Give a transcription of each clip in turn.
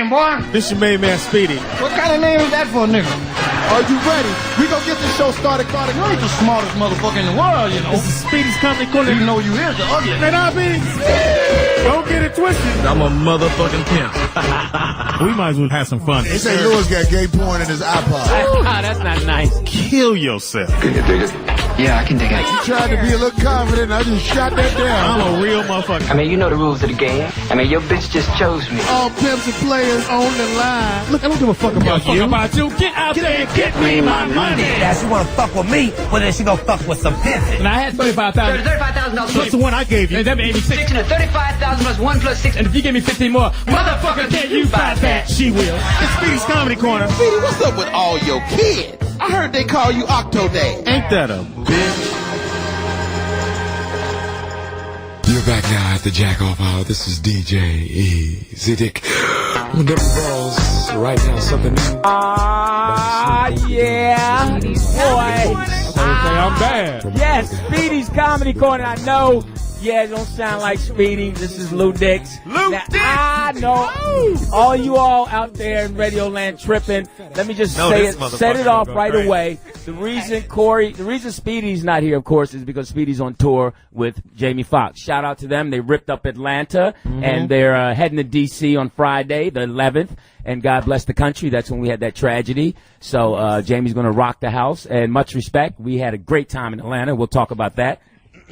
name, boy? This your main man, Speedy. What kind of name is that for a nigga? Are you ready? We gonna get this show started. You ain't the smartest motherfucker in the world, you know. This is Speedy's Comedy Corner. You know you is the ugly. Man, I mean, don't get it twisted. I'm a motherfucking pimp. We might as well have some fun. They say Lewis got gay porn in his iPod. That's not nice. Kill yourself. Can you dig it? Yeah, I can dig it. You tried to be a little confident. I just shot that down. I'm a real motherfucker. I mean, you know the rules of the game. I mean, your bitch just chose me. All pimps and players on the line. Look, I don't give a fuck about you. Get out there and get me my money. Now she wanna fuck with me, but then she gonna fuck with some pimpin'. And I had $35,000. $35,000. What's the one I gave you? And that made me 6. $35,000 plus 1 plus 6. And if you give me 15 more, motherfucker, can you buy that? She will. It's Speedy's Comedy Corner. Speedy, what's up with all your kids? I heard they call you Octo Day. Ain't that a bitch? You're back now at the Jack Off Hour. This is DJ Easy Dick. With them balls right now, something new. Yeah. Boy. I'm bad. Yes, Speedy's Comedy Corner. I know. Yeah, it don't sound like Speedy. This is Lew Dix. Lew Now, Dix. I know all you all out there in Radio Land tripping. Let me just set it off right away. The reason Speedy's not here, of course, is because Speedy's on tour with Jamie Foxx. Shout out to them. They ripped up Atlanta, and they're heading to D.C. on Friday, the 11th. And God bless the country. That's when we had that tragedy. So Jamie's going to rock the house. And much respect. We had a great time in Atlanta. We'll talk about that.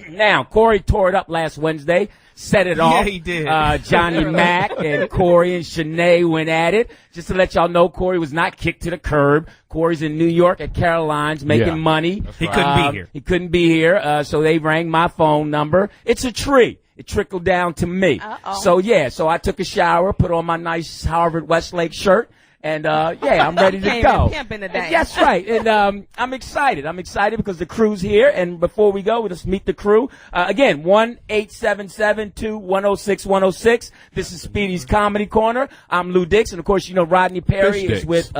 Now, Corey tore it up last Wednesday, set it off. Yeah, he did. Johnny Mac and Corey and Shanae went at it. Just to let y'all know, Corey was not kicked to the curb. Corey's in New York at Caroline's making money. He couldn't be here. He couldn't be here, so they rang my phone number. It's a tree. It trickled down to me. Uh-oh. So I took a shower, put on my nice Harvard Westlake shirt. And, I'm ready to go. Pimping today. That's right. And, I'm excited. I'm excited because the crew's here. And before we go, we'll just meet the crew. Again, 1-877-2-106-106. This is Speedy's Comedy Corner. I'm Lew Dix. And of course, you know, Rodney Perry is with,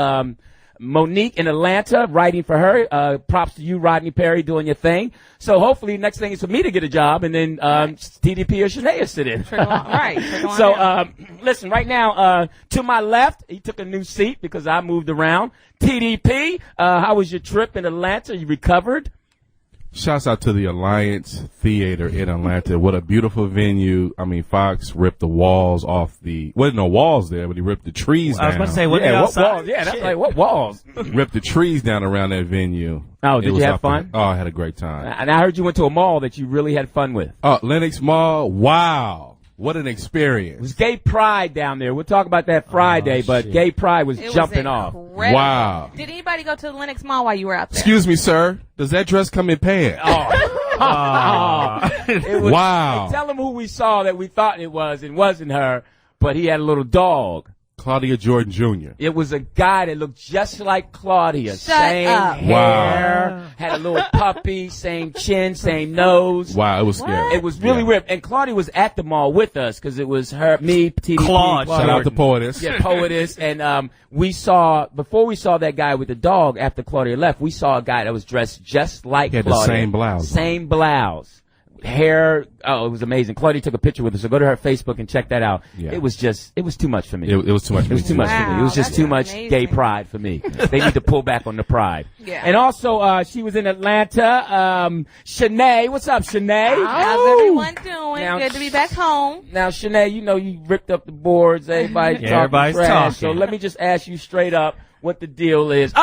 Monique in Atlanta, writing for her. Props to you, Rodney Perry, doing your thing. So hopefully next thing is for me to get a job, and then TDP or Shanae sit in. So listen, right now, to my left, he took a new seat because I moved around. TDP, how was your trip in Atlanta? You recovered? Shouts out to the Alliance Theater in Atlanta. What a beautiful venue. I mean, Fox ripped the walls off wasn't no walls there, but he ripped the trees down. I was going to say, what walls? Yeah, that's like, what walls? Ripped the trees down around that venue. Oh, did you have fun? I had a great time. And I heard you went to a mall that you really had fun with. Lenox Mall. Wow. What an experience. It was Gay Pride down there. We'll talk about that Friday, but Gay Pride was jumping off. Wow. Did anybody go to the Lenox Mall while you were out there? Excuse me, sir. Does that dress come in pants? Wow. Tell them who we saw that we thought it was and wasn't her, but he had a little dog. Claudia Jordan Jr. It was a guy that looked just like Claudia. Same up. hair, had a little puppy, same chin, same nose. Wow, it was scary. It was really weird. And Claudia was at the mall with us because it was her, me, TDP. Claude. Shout out to Poetess. Yeah, Poetess. And before we saw that guy with the dog after Claudia left, we saw a guy that was dressed just like He had Claudia. the same blouse. Same blouse. Hair, it was amazing. Claudia took a picture with us, so go to her Facebook and check that out. Yeah. It was too much for me. It was too much. It was too much for me. It was just that's too much amazing. gay pride for me. They need to pull back on the pride. Yeah. And also, she was in Atlanta. Shanae, what's up, Shanae? How's everyone doing? Now, Good to be back home. Now, Shanae, you know you ripped up the boards. Everybody talking everybody's trash. talking. So let me just ask you straight up what the deal is. For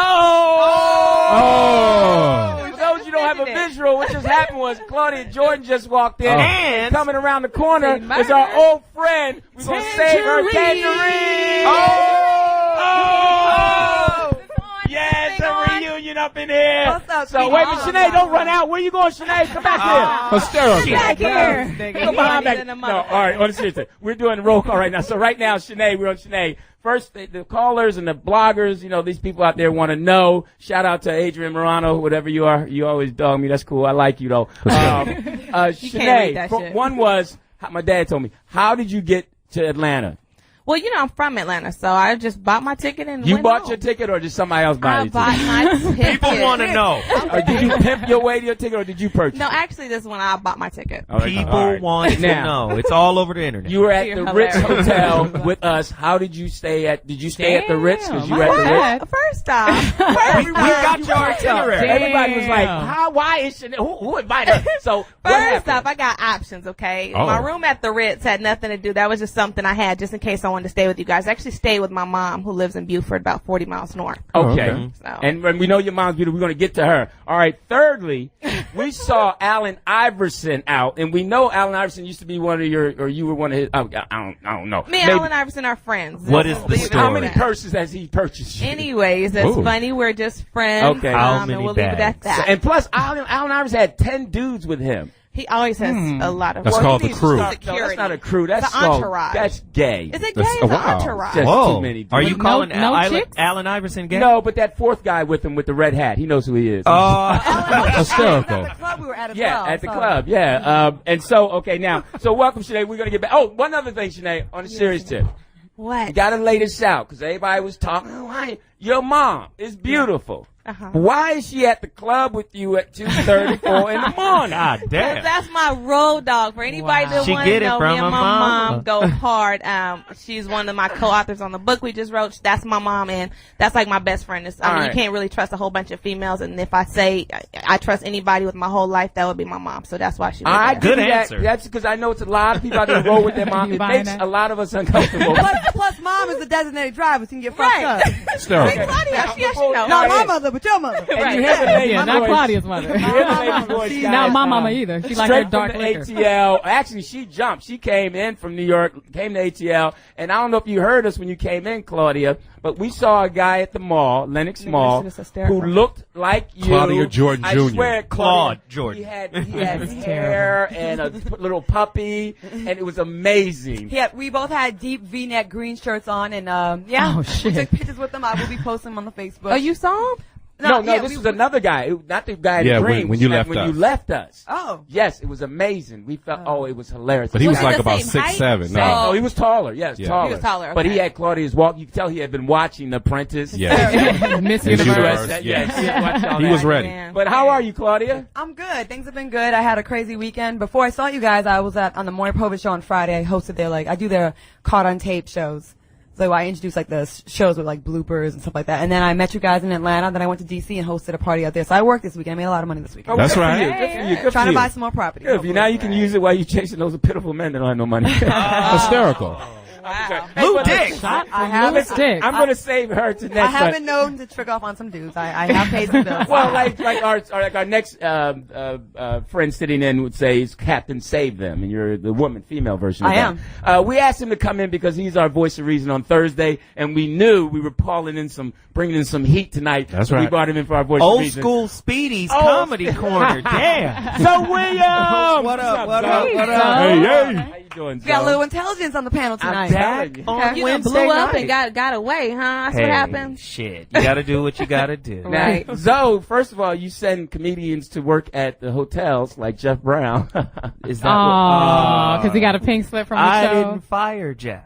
those you don't have a visual, what just happened was Claudia Jordan just walked in, and coming around the corner is our old friend. We're going to save her, Tanjareen. Yes, a reunion up in here. What's up, So Speedy? wait a minute, Shanae, don't run out. Where you going, Shanae? Come back here. Hysterical. Back here. Come behind back. No, all right, on the serious thing. We're doing the roll call right now. So right now, Shanae, we're on Shanae. First, the callers and the bloggers, you know, these people out there want to know. Shout out to Adrian Morano, whatever you are. You always dog me. That's cool. I like you, though. Shanae, One was, my dad told me, how did you get to Atlanta? Well, you know, I'm from Atlanta, so I just bought my ticket and You went bought home. your ticket, or did somebody else buy I your bought ticket? my ticket. People want to know. Or did you pimp your way to your ticket, or did you purchase? No, actually, this is when I bought my ticket. All right. People All right. want to Now, know. It's all over the internet. You were at You're the Ritz hilarious. Hotel with us. How did you stay at? Did you stay at the Ritz? Because you were at the Ritz. First off, we got your itinerary. Everybody was like, "How? Why is Shanae? Who invited her?" So what first happened? off, I got options, okay? Oh. My room at the Ritz had nothing to do. That was just something I had just in case I wanted to stay with you guys. I actually stayed with my mom, who lives in Buford, about 40 miles north. Okay. okay. So. And when we know your mom's beautiful, we're going to get to her. All right. Thirdly, we saw Allen Iverson out, and we know Allen Iverson used to be one of your, or you were one of his. I don't know. Me and Maybe- Allen Iverson are friends. What is the Believe it or story? How many not. purses has he purchased? Anyways, that's Ooh. funny. We're just friends. Okay. How and many we'll leave it at bags? that. And plus, Allen Iverson had 10 dudes with him. He always has a lot of. That's Well, called he the needs to crew. start- No, that's Security. not a crew. That's It's an called- entourage. That's gay. Is it That's- gay? It's an wow. entourage. Just Whoa. too many Are you dudes. calling no chicks? Allen Iverson gay? No, but that fourth guy with him with the red hat, he knows who he is. Hysterical. club we were at as Yeah, well. at the so- club, yeah. And so, okay, now, so welcome, Shanae. We're going to get back. Oh, one other thing, Shanae, on a serious tip. What? You got to lay this out, because everybody was talking. Oh, why? Your mom is beautiful. Uh-huh. Why is she at the club with you at 2:34 in the morning? God damn. That's my road dog. For anybody that She wants get to it know, from me and her my mom? mom go hard. She's one of my co-authors on the book we just wrote. That's my mom, and that's like my best friend. I mean, All right. you can't really trust a whole bunch of females, and if I say I trust anybody with my whole life, that would be my mom. So that's why she. All right, there. Good give me that. answer. That's because I know it's a lot of people out there who roll with their mom. You It buying makes that? a lot of us uncomfortable. Plus, mom is the designated driver, so you can get fucked Right. up. Hysterical. Claudia, Now, yes, before- you know. Not my Right. mother, but your mother. And you hear the lady's Yeah, not voice. Claudia's mother. You hear the lady's voice, She's guys. Not my mama either. She like Straight her dark from the liquor. ATL. Actually, she jumped. She came in from New York, came to ATL, and I don't know if you heard us when you came in, Claudia, but we saw a guy at the mall, Lennox Mall, this is hysterical. who looked like you. Claudia Jordan I Jr. swear, Claude Claudia, Jordan. He had hair and a little puppy, and it was amazing. Yeah, we both had deep V-neck green shirts on, and yeah, Oh, shit. we took pictures with them. I will be posting them on the Facebook. Oh, you saw him? No, yeah, this we- was another guy. Not the guy in Yeah, the green. when you Like, left when us. you left us. Oh. Yes, it was amazing. We felt, it was hilarious. But he was Was he like the about same height? 6'7". No. No, he was taller. Yes, Yeah. taller. He was taller, But he okay. had Claudia's walk. You could tell he had been watching The Apprentice. Yeah. Miss Miss Universe. Universe. Yes, he had watched all He that. was ready. Man. But how are you, Claudia? I'm good. Things have been good. I had a crazy weekend. Before I saw you guys, I was on the Morning Povich show on Friday. I hosted I do their caught on tape shows. So I introduced like the shows with like bloopers and stuff like that. And then I met you guys in Atlanta. Then I went to DC and hosted a party out there. So I worked this weekend. I made a lot of money this weekend. That's Good for right. you. Good for you. Good Trying for to you. buy some more property. Good for you. Now you can use it while you're chasing those pitiful men that don't have no money. Hysterical. Wow. Lew Dix. I haven't. Sticks. I'm going to save her to next I have time. been known to trick off on some dudes. I have paid some bills. Well, like our next friend sitting in would say is Captain Save Them, and you're the female version of I that. am. We asked him to come in because he's our voice of reason on Thursday, and we knew we were bringing in some heat tonight. That's so We right. brought him in for our voice of Old reason. school Speedy's Oh. comedy corner. Damn. So William, What up, what Zoe? up, what up? Hey, hey. How you doing, We got a Zoe? little intelligence on the panel tonight. telling you. On You know, Wednesday blew up night. and got away, huh? That's Hey, what happened. Shit. You gotta do what you gotta do. Now, Right. Zoe, first of all, you send comedians to work at the hotels like Jeff Brown. Is that Aw, because he got a pink slip from the I show. didn't fire Jeff.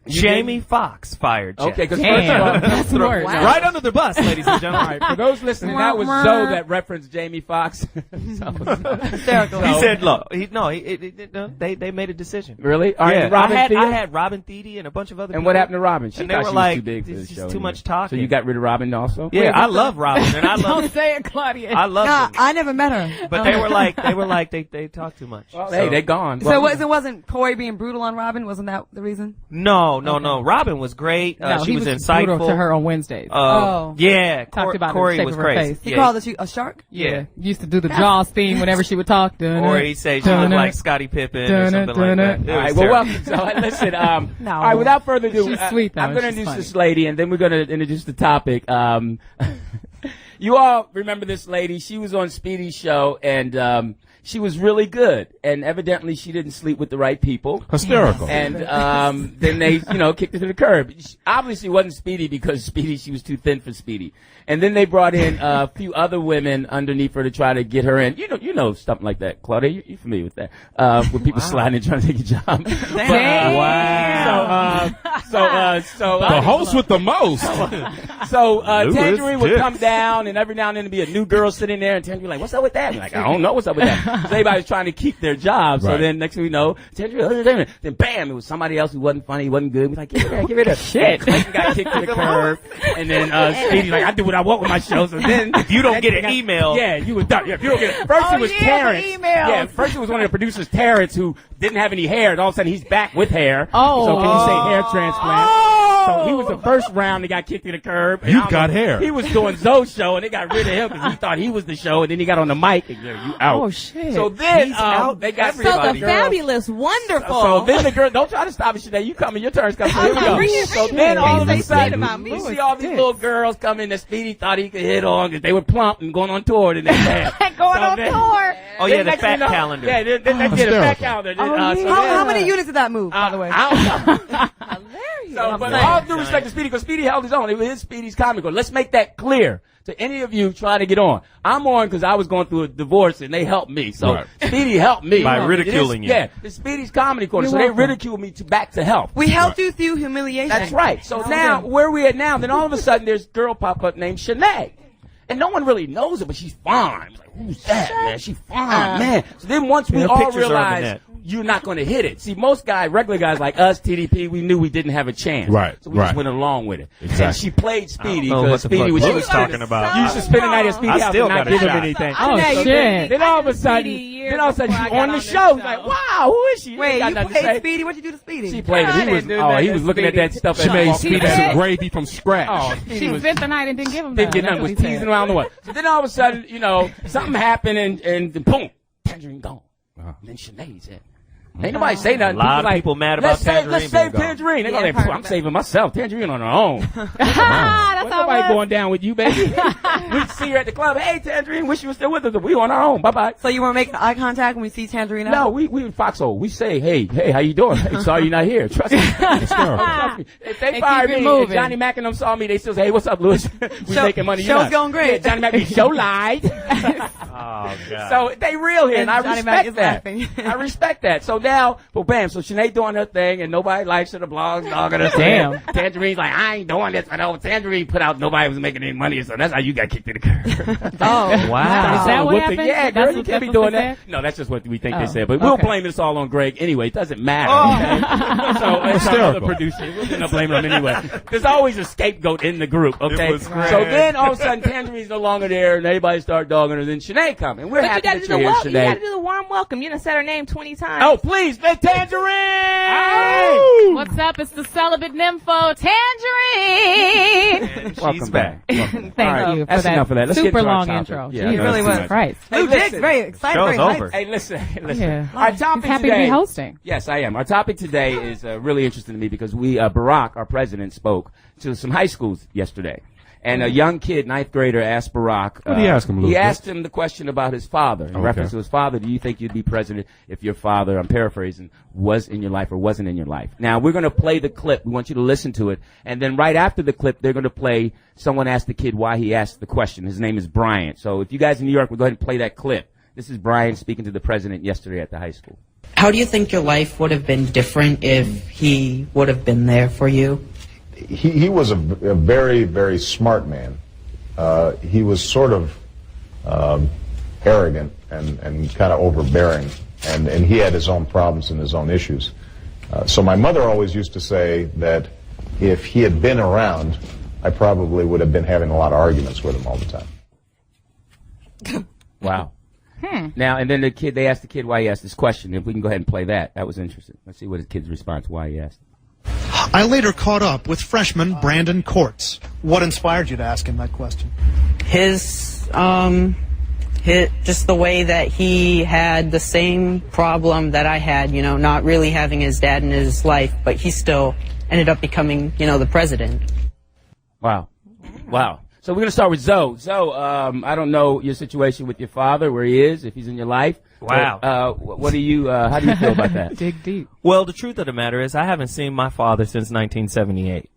Jamie Foxx fired Jeff. Okay, because first of all, Damn, that's worse. Wow. Right under the bus, ladies and all gentlemen. right, for those listening, that was Zoe that referenced Jamie Foxx. Hysterical. He said, "Look, they made a decision." Really? All right, Yeah, and Robin I Thede? had Robin Thede and a bunch of other. And people. what happened to Robin? She And they thought were she like, was too big for "This the is show. too anyway. much talking." So you got rid of Robin also? Yeah, I love Robin, and I love. Don't say it, Claudia. I love Nah, them. I never met her. But they were like they talk too much. Well, hey, they gone. So it wasn't Corey being brutal on Robin? Wasn't that the reason? No. Robin was great. No, she he was brutal insightful to her on Wednesdays. Oh. Yeah. Talked about Corey the shape was of her crazy. face. He Yeah. called her a shark? Yeah. Used to do the Jaws theme whenever she would talk. Or he say she looked like Scottie Pippen or something like that. It All right, was well, terrible. welcome. So, listen, No. all right, without further ado, She's sweet, though. I'm going to She's introduce funny. this lady, and then we're going to introduce the topic. You all remember this lady. She was on Speedy's show, and she was really good, and evidently she didn't sleep with the right people. Hysterical. And then they, kicked her to the curb. Obviously it wasn't Speedy because she was too thin for Speedy. And then they brought in a few other women underneath her to try to get her in. You know something like that, Claudia. You're familiar with that. With people sliding and trying to take a job. The host with the most. So Tanjareen would come down, and every now and then there'd be a new girl sitting there, and Tanjareen would be like, "What's up with that?" I'm like, "I don't know what's up with that." So everybody's trying to keep their job. So then next thing we know, Tanjareen, then bam, it was somebody else who wasn't funny, wasn't good. We're like, "Get rid of shit." Clayton got kicked to the curb, and then Speedy's like, "I do what I want with my show." So then if you don't get an email, you was done. Yeah, if you don't get it. First it was Terrence. Yeah, first it was one of the producers, Terrence, who didn't have any hair, and all of a sudden he's back with hair. So can you say hair transplant? So he was the first round that got kicked to the curb. You got hair. He was doing Zoe's show, and they got rid of him because he thought he was the show, and then he got on the mic, and you out. Oh, shit. So then they got everybody. So the fabulous, wonderful. So then the girl, don't try to stop it, Shanae. You coming, your turn's coming. Here we go. So then all of a sudden, we see all these little girls coming that Speedy thought he could hit on because they were plump and going on tour the next day. Going on tour. Oh, yeah, the fat calendar. Yeah, then they did a fat calendar. How many units did that move, by the way? I don't know. So, but all due respect to Speedy, because Speedy held his own. It was Speedy's comedy club. Let's make that clear to any of you trying to get on. I'm on because I was going through a divorce and they helped me. So Speedy helped me by ridiculing you. Yeah, it's Speedy's comedy corner. So they ridiculed me back to health. We helped you through humiliation. That's right. So now where we at now? Then all of a sudden there's a girl pop up named Shanae. And no one really knows her, but she's fine. Like, who's that, man? She's fine, man. So then once we all realized you're not going to hit it. See, most regular guys like us, TDP, we knew we didn't have a chance. Right. So we just went along with it. Exactly. And she played Speedy because Speedy was talking about. You used to spend the night at Speedy house and not give him anything. Oh, shit. Then all of a sudden, she's on the show. It's like, wow, who is she? Wait, you played Speedy? What'd you do to Speedy? She played it. He was looking at that stuff. She made Speedy some gravy from scratch. Oh, she spent the night and didn't give him Didn't get nothing. Was teasing around the way. So then all of a sudden, something happened and boom, Tanjareen gone. Then Shanae said, ain't nobody say nothing. A lot of people mad about Tanjareen. Let's save Tanjareen. They're going, I'm saving myself. Tanjareen on her own. That's nobody going down with you, baby. We see her at the club. Hey, Tanjareen, wish you were still with us. We on our own. Bye-bye. So you weren't making eye contact when we see Tanjareen out? No, we in Foxhole. We say, hey, how you doing? Hey, sorry you're not here. Trust me. If they fired me and Johnny Mac and them saw me, they still say, hey, what's up, Lewis? We making money. Show's going great. Yeah, Johnny Mac be show live. Oh, God. So they real here, and I respect that. I respect that. So now, bam, so Shanae doing her thing, and nobody likes her, the blogs dogging her. Damn. Tangereen's like, I ain't doing this. I know Tanjareen put out nobody was making any money, so that's how you got kicked to the curb. Oh, wow. Is that what happened? Yeah, girl, you can't be doing that. No, that's just what we think they said, but we'll blame this all on Greg anyway. It doesn't matter. Okay? So it's another producer. We'll end up blaming him anyway. There's always a scapegoat in the group, okay? So then all of a sudden Tangereen's no longer there, and everybody start dogging her, then Shanae come, and we're happy that you're here, Shanae. You gotta do the warm welcome. You done said her name 20 times. Oh, please, Tanjareen! What's up? It's the celibate nympho, Tanjareen. Welcome back. Thank you for That's that enough of that. Let's super get to our long topic. intro. Yeah, Jeez, really was. Christ. Lew Dix, very excited, very hyped. Hey, listen. Yeah. Our topic He's happy today, to be hosting. Yes, I am. Our topic today is really interesting to me because Barack, our president, spoke to some high schools yesterday. And a young kid, 9th grader, asked Barack. What did he ask him, Lew? He asked him the question about his father. In reference to his father, do you think you'd be president if your father, I'm paraphrasing, was in your life or wasn't in your life? Now, we're going to play the clip. We want you to listen to it. And then right after the clip, they're going to play someone asked the kid why he asked the question. His name is Bryant. So if you guys in New York, we'll go ahead and play that clip. This is Bryant speaking to the president yesterday at the high school. How do you think your life would have been different if he would have been there for you? He was a very, very smart man. He was sort of arrogant and kind of overbearing, and he had his own problems and his own issues. So my mother always used to say that if he had been around, I probably would have been having a lot of arguments with him all the time. Wow. Now, and then they asked the kid why he asked this question. If we can go ahead and play that. That was interesting. Let's see what his kid's response, why he asked it. I later caught up with freshman Brandon Courts. What inspired you to ask him that question? His just the way that he had the same problem that I had, not really having his dad in his life, but he still ended up becoming, the president. Wow. So we're gonna start with Zoe. Zoe, I don't know your situation with your father, where he is, if he's in your life. Wow. But, what do you? How do you feel about that? Dig deep. Well, the truth of the matter is, I haven't seen my father since 1978.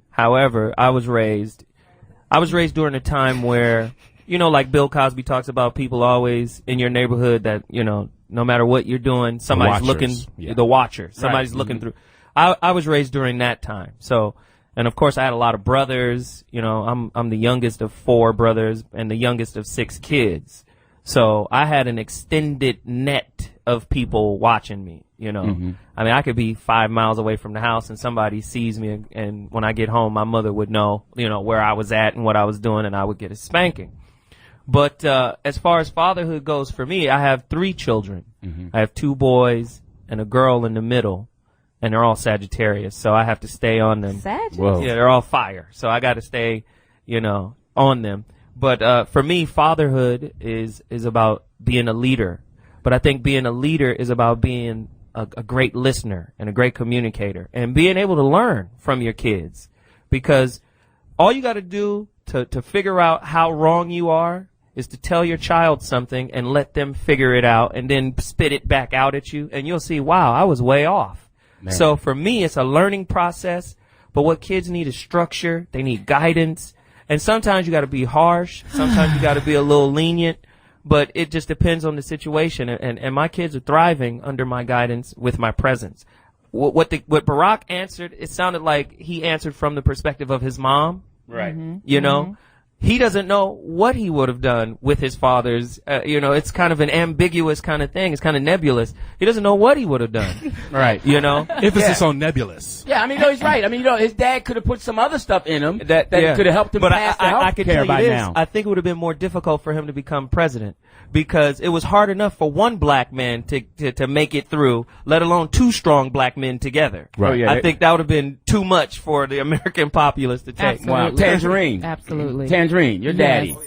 However, I was raised during a time where, you know, like Bill Cosby talks about, people always in your neighborhood that, you know, no matter what you're doing, somebody's looking, the watcher, somebody's looking through. I was raised during that time. So, and of course I had a lot of brothers, you know, I'm the youngest of 4 brothers and the youngest of 6 kids. So I had an extended net of people watching me, you know. I mean, I could be 5 miles away from the house and somebody sees me, and when I get home, my mother would know, you know, where I was at and what I was doing, and I would get a spanking. But as far as fatherhood goes for me, I have 3 children. I have 2 boys and a girl in the middle, and they're all Sagittarius, so I have to stay on them. Sagittarius? Yeah, they're all fire, so I got to stay, you know, on them. But for me, fatherhood is about being a leader. But I think being a leader is about being a great listener and a great communicator and being able to learn from your kids. Because all you got to do to figure out how wrong you are is to tell your child something and let them figure it out and then spit it back out at you. And you'll see, wow, I was way off. Man. So for me, it's a learning process. But what kids need is structure. They need guidance. And sometimes you got to be harsh. Sometimes you got to be a little lenient. But it just depends on the situation. And my kids are thriving under my guidance with my presence. What Barack answered, it sounded like he answered from the perspective of his mom. Right. You know? He doesn't know what he would have done with his father's, you know, it's kind of an ambiguous kind of thing. It's kind of nebulous. He doesn't know what he would have done. Right. You know? Emphasis on nebulous. Yeah, I mean, no, he's right. I mean, you know, his dad could have put some other stuff in him that could have helped him pass the health care by now. I think it would have been more difficult for him to become president because it was hard enough for one black man to make it through, let alone 2 strong black men together. Right. Oh, yeah. I think that would have been too much for the American populace to take. Absolutely. Wow. Tanjareen. Absolutely. Tanjareen, your daddy. Yes.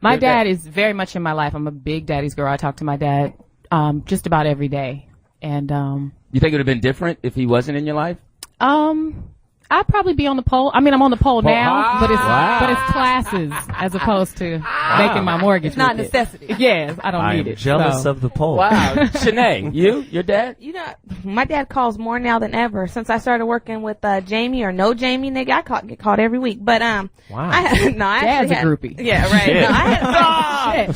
My dad is very much in my life. I'm a big daddy's girl. I talk to my dad just about every day. And you think it would have been different if he wasn't in your life? I'd probably be on the pole. I mean, I'm on the pole now, but it's classes as opposed to making my mortgage. It's not necessity. Yes, I don't need it. Jealous of the pole. Wow. Shanae, your dad? You know, my dad calls more now than ever. Since I started working with Jamie or no Jamie, nigga, I get called every week. But wow. Dad's a groupie. Yeah, right. Shit. No, I had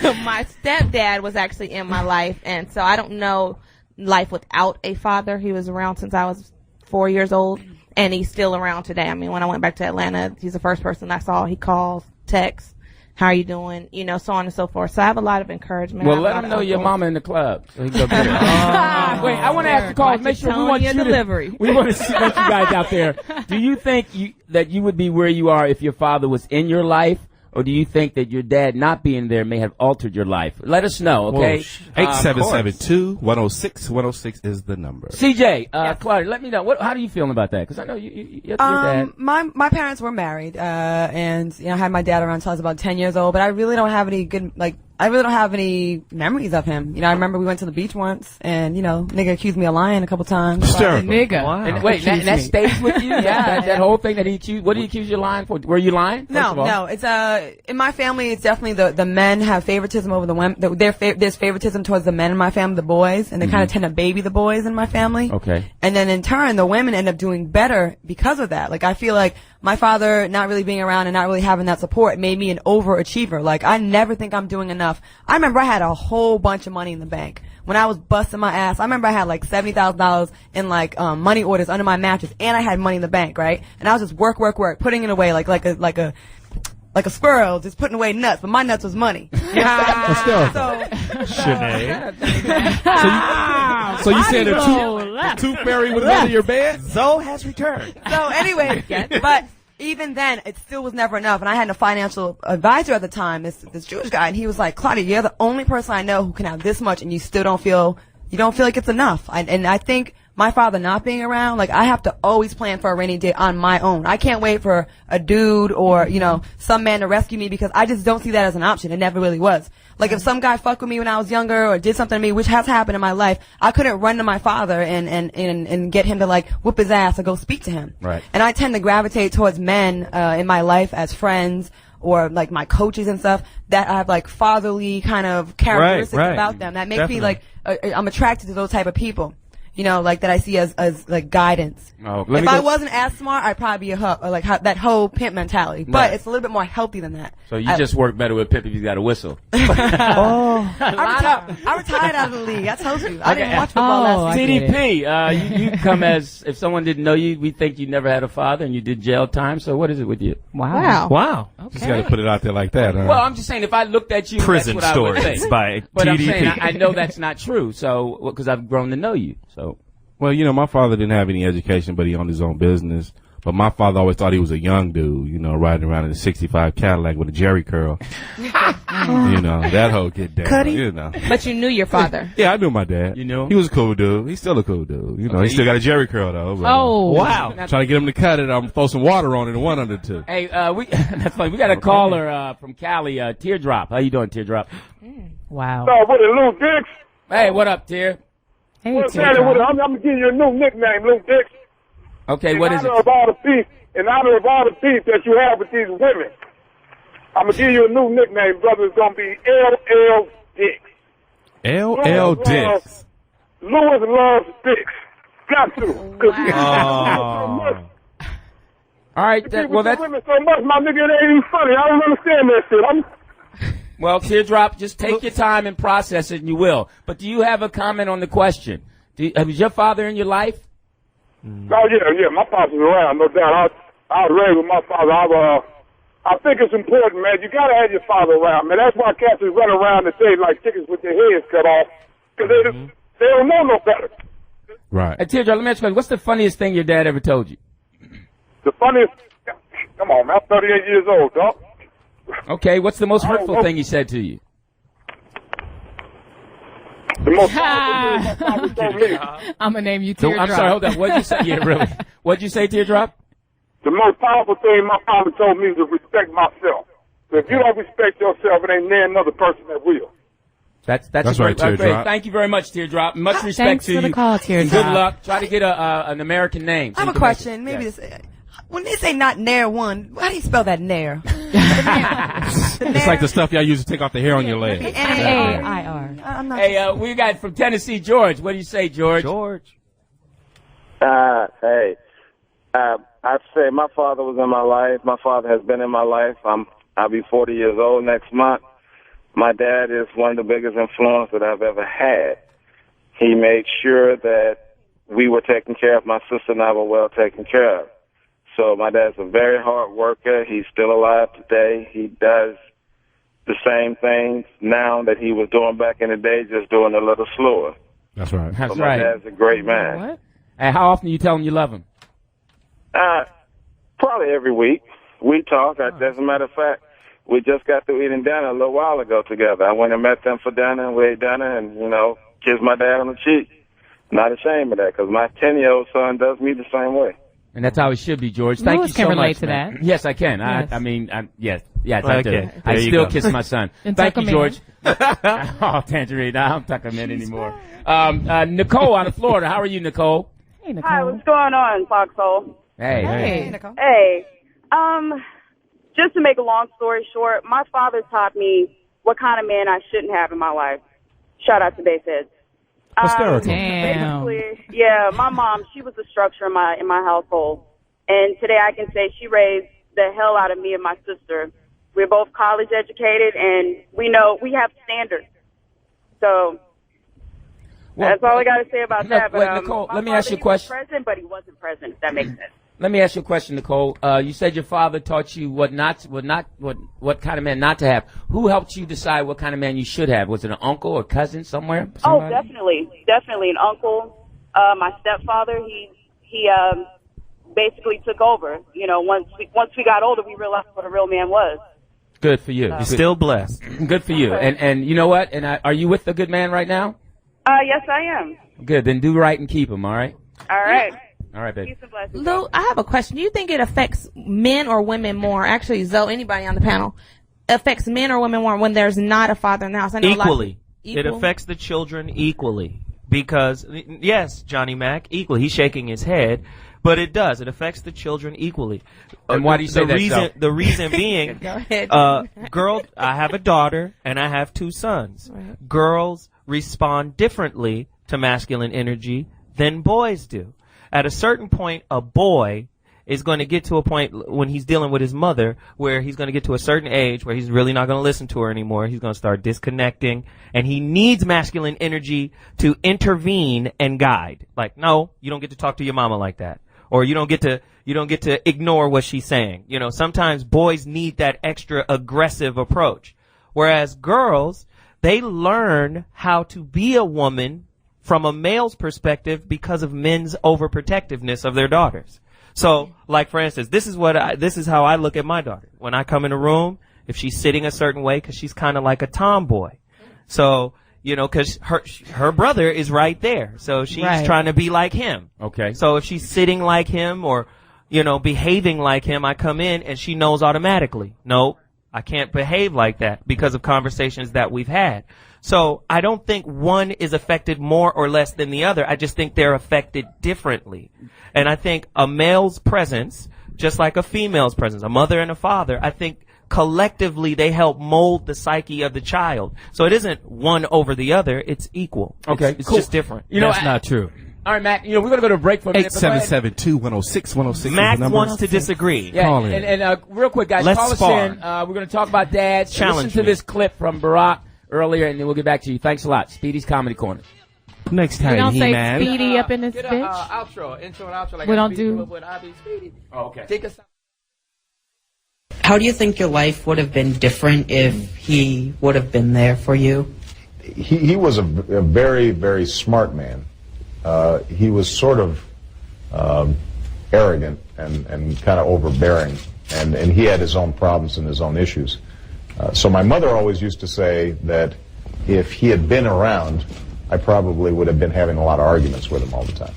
That's my stepdad was actually in my life, and so I don't know life without a father. He was around since I was 4 years old, and he's still around today. I mean, when I went back to Atlanta, he's the first person I saw. He calls, texts, how are you doing? You know, so on and so forth. So I have a lot of encouragement. Well, let him know your mama in the club. So he can go get her. Wait, I want to ask the callers. Make sure we want you delivery. We want to see you guys out there. Do you think that you would be where you are if your father was in your life? Or do you think that your dad not being there may have altered your life? Let us know, okay? 8772-106-106 is the number. CJ, Claudia, let me know. How do you feel about that? Because I know your dad. My parents were married, and I had my dad around until I was about 10 years old. But I really don't have any memories of him. I remember we went to the beach once, and nigga accused me of lying a couple times. Nigga. Wow. And wait, that stays with you? that whole thing that he accused. What did he accuse you of lying for? Were you lying? No. It's in my family. It's definitely the men have favoritism over the women. There's favoritism towards the men in my family, the boys, and they kind of tend to baby the boys in my family. Okay. And then in turn, the women end up doing better because of that. Like I feel like my father not really being around and not really having that support made me an overachiever. Like I never think I'm doing enough. I remember I had a whole bunch of money in the bank when I was busting my ass. I remember I had like $70,000 in money orders under my mattress, and I had money in the bank, right? And I was just work, putting it away like a squirrel, just putting away nuts. But my nuts was money. Shanae. So you said a tooth fairy was under your bed? Zoe has returned. So anyway, but even then, it still was never enough. And I had a financial advisor at the time, this Jewish guy, and he was like, Claudia, you're the only person I know who can have this much, and you still don't feel like it's enough. And I think my father not being around, like, I have to always plan for a rainy day on my own. I can't wait for a dude or, you know, some man to rescue me because I just don't see that as an option. It never really was. Like, if some guy fucked with me when I was younger or did something to me, which has happened in my life, I couldn't run to my father and get him to, like, whoop his ass or go speak to him. Right. And I tend to gravitate towards men, in my life as friends or, like, my coaches and stuff that have, like, fatherly kind of characteristics about them that make me, like, I'm attracted to those type of people. You know, like that I see as like guidance. Oh, if I wasn't as smart, I'd probably be a hoe, or like that whole pimp mentality. But Right. it's a little bit more healthy than that. So you just work better with Pip if you got a whistle. I retired out of the league. I told you. I didn't watch football last season. TDP, you come as, if someone didn't know you, we think you never had a father and you did jail time. So what is it with you? Wow. Just got to put it out there like that, huh? Well, I'm just saying, if I looked at you, Prison that's what Stories I would think. by But I'm TDP. saying, I know that's not true. So, because I've grown to know you. So. Well, you know, my father didn't have any education, but he owned his own business. But my father always thought he was a young dude, you know, riding around in a 65 Cadillac with a jerry curl. You know, that whole get down, Cuddy? you know. But you knew your father. Yeah, I knew my dad. You knew him? He was a cool dude. He's still a cool dude. You know, Okay, he still got a jerry curl, though. But, Wow. Trying to get him to cut it, I'm throw some water on it and one under two. Hey, that's funny. We got a caller, from Cali, Teardrop. How you doing, Teardrop? Wow. So, with it, Lew Dix? Hey, what up, Tear? Hey, What's happening with it? I'm going to give you a new nickname, Lew Dix. Okay, what is it? In honor of all the peace that you have with these women, I'm going to give you a new nickname, brother. It's going to be LL Dix. LL Dix. Lewis loves Dix. Got to. Oh. All right, That's that's... women so much, my nigga, it ain't even funny. I don't understand that shit. Well, Teardrop, just take your time and process it, and you will. But do you have a comment on the question? Was your father in your life? Oh, yeah, my father's around, no doubt. I was raised with my father. I think it's important, man. You got to have your father around, man. That's why cats run around today like chickens with their heads cut off, because they don't know no better. Right. Hey, Teardrop, let me ask you a question. What's the funniest thing your dad ever told you? The funniest, come on, man. I'm 38 years old, dog. Okay, what's the most hurtful thing he said to you? The most powerful thing my father told me. I'm going to name you Teardrop. I'm sorry, hold on. What'd you say? Yeah, really. What'd you say, Teardrop? The most powerful thing my father told me is to respect myself. So if you don't respect yourself, it ain't there another person that will. That's right, great. Teardrop. Thank you very much, Teardrop. Much respect Thanks to for you. the call, And Teardrop. good luck. Try to get an American name. I have a question. Maybe this. When they say not Nair one, how do you spell that Nair? It's like the stuff y'all use to take off the hair on your leg. N-A-I-R. I'm not Hey, we got from Tennessee, George. What do you say, George? Hey, I'd say my father was in my life. My father has been in my life. I'll be 40 years old next month. My dad is one of the biggest influences that I've ever had. He made sure that we were taken care of. My sister and I were well taken care of. So my dad's a very hard worker. He's still alive today. He does the same things now that he was doing back in the day, just doing a little slower. That's right. That's My right. dad's a great man. What? Hey, how often you tell him you love him? Probably every week. We talk. As a matter of fact, we just got through eating dinner a little while ago together. I went and met them for dinner, and we ate dinner, and, you know, kissed my dad on the cheek. Not ashamed of that, because my 10-year-old son does me the same way. And that's how it should be, George. Thank Lewis you so can relate much, to man. that. Yes, I can. Yes. Yes, I do. Okay, I there you still go. kiss my son. And Thank tuck you, him in. George. Oh, Tanjareen, I don't tuck him in anymore. Nicole out of Florida. How are you, Nicole? Hey, Nicole. Hi, what's going on, Foxhole? Hey. Hey. Nicole. Hey, just to make a long story short, my father taught me what kind of man I shouldn't have in my life. Shout out to Baseheads. Hysterical. Damn. Basically, yeah, my mom, she was the structure in my household. And today I can say she raised the hell out of me and my sister. We're both college educated, and we know we have standards. So that's all I got to say about that. But Nicole, my let me ask you a father, question. He was present, but he wasn't present, if that makes sense. Let me ask you a question, Nicole. You said your father taught you what kind of man not to have. Who helped you decide what kind of man you should have? Was it an uncle or cousin somewhere? Oh, Somebody? definitely an uncle. My stepfather, he basically took over. You know, once we got older, we realized what a real man was. Good for you. You're still blessed. Good for you. And you know what? And are you with the good man right now? Yes, I am. Good. Then do right and keep him. All right. All right. All right, baby. Peace and blessings. Lou, I have a question. Do you think it affects men or women more? Actually, Zoe, anybody on the panel, affects men or women more when there's not a father in the house? I know Equally. Equal? It affects the children equally. Because, yes, Johnny Mac, equally. He's shaking his head. But it does. It affects the children equally. And why do you say that, Zoe? The reason being, Go ahead. I have a daughter and I have 2 sons. Right. Girls respond differently to masculine energy than boys do. At a certain point, a boy is going to get to a point when he's dealing with his mother where he's going to get to a certain age where he's really not going to listen to her anymore. He's going to start disconnecting, and he needs masculine energy to intervene and guide. Like, no, you don't get to talk to your mama like that. Or you don't get to ignore what she's saying. You know, sometimes boys need that extra aggressive approach. Whereas girls, they learn how to be a woman from a male's perspective because of men's overprotectiveness of their daughters. So, like for instance, this is how I look at my daughter. When I come in a room, if she's sitting a certain way, because she's kind of like a tomboy. So, you know, because her brother is right there. So she's trying to be like him. Okay. So if she's sitting like him or, you know, behaving like him, I come in and she knows automatically. Nope, I can't behave like that because of conversations that we've had. So I don't think one is affected more or less than the other. I just think they're affected differently. And I think a male's presence, just like a female's presence, a mother and a father, I think collectively they help mold the psyche of the child. So it isn't one over the other, it's equal. Okay, It's cool. just different. You know, That's not true. All right, Mac, you know, we're going to go to a break for a minute. 877-210-6106. Mac wants to disagree. Yeah, Call in. and real quick, guys, Let's call spar. us in. We're going to talk about dads. Challenge Listen to me. this clip from Barack earlier, and then we'll get back to you. Thanks a lot. Speedy's Comedy Corner. Next We time, don't say He-Man. Speedy up in this Get bitch. outro, intro and outro. Like We don't Speedy do- grew up with Ivy Speedy. Oh, okay. Take us. How do you think your life would have been different if he would have been there for you? He was a very, very smart man. He was sort of arrogant and kind of overbearing, and he had his own problems and his own issues. So my mother always used to say that if he had been around, I probably would have been having a lot of arguments with him all the time.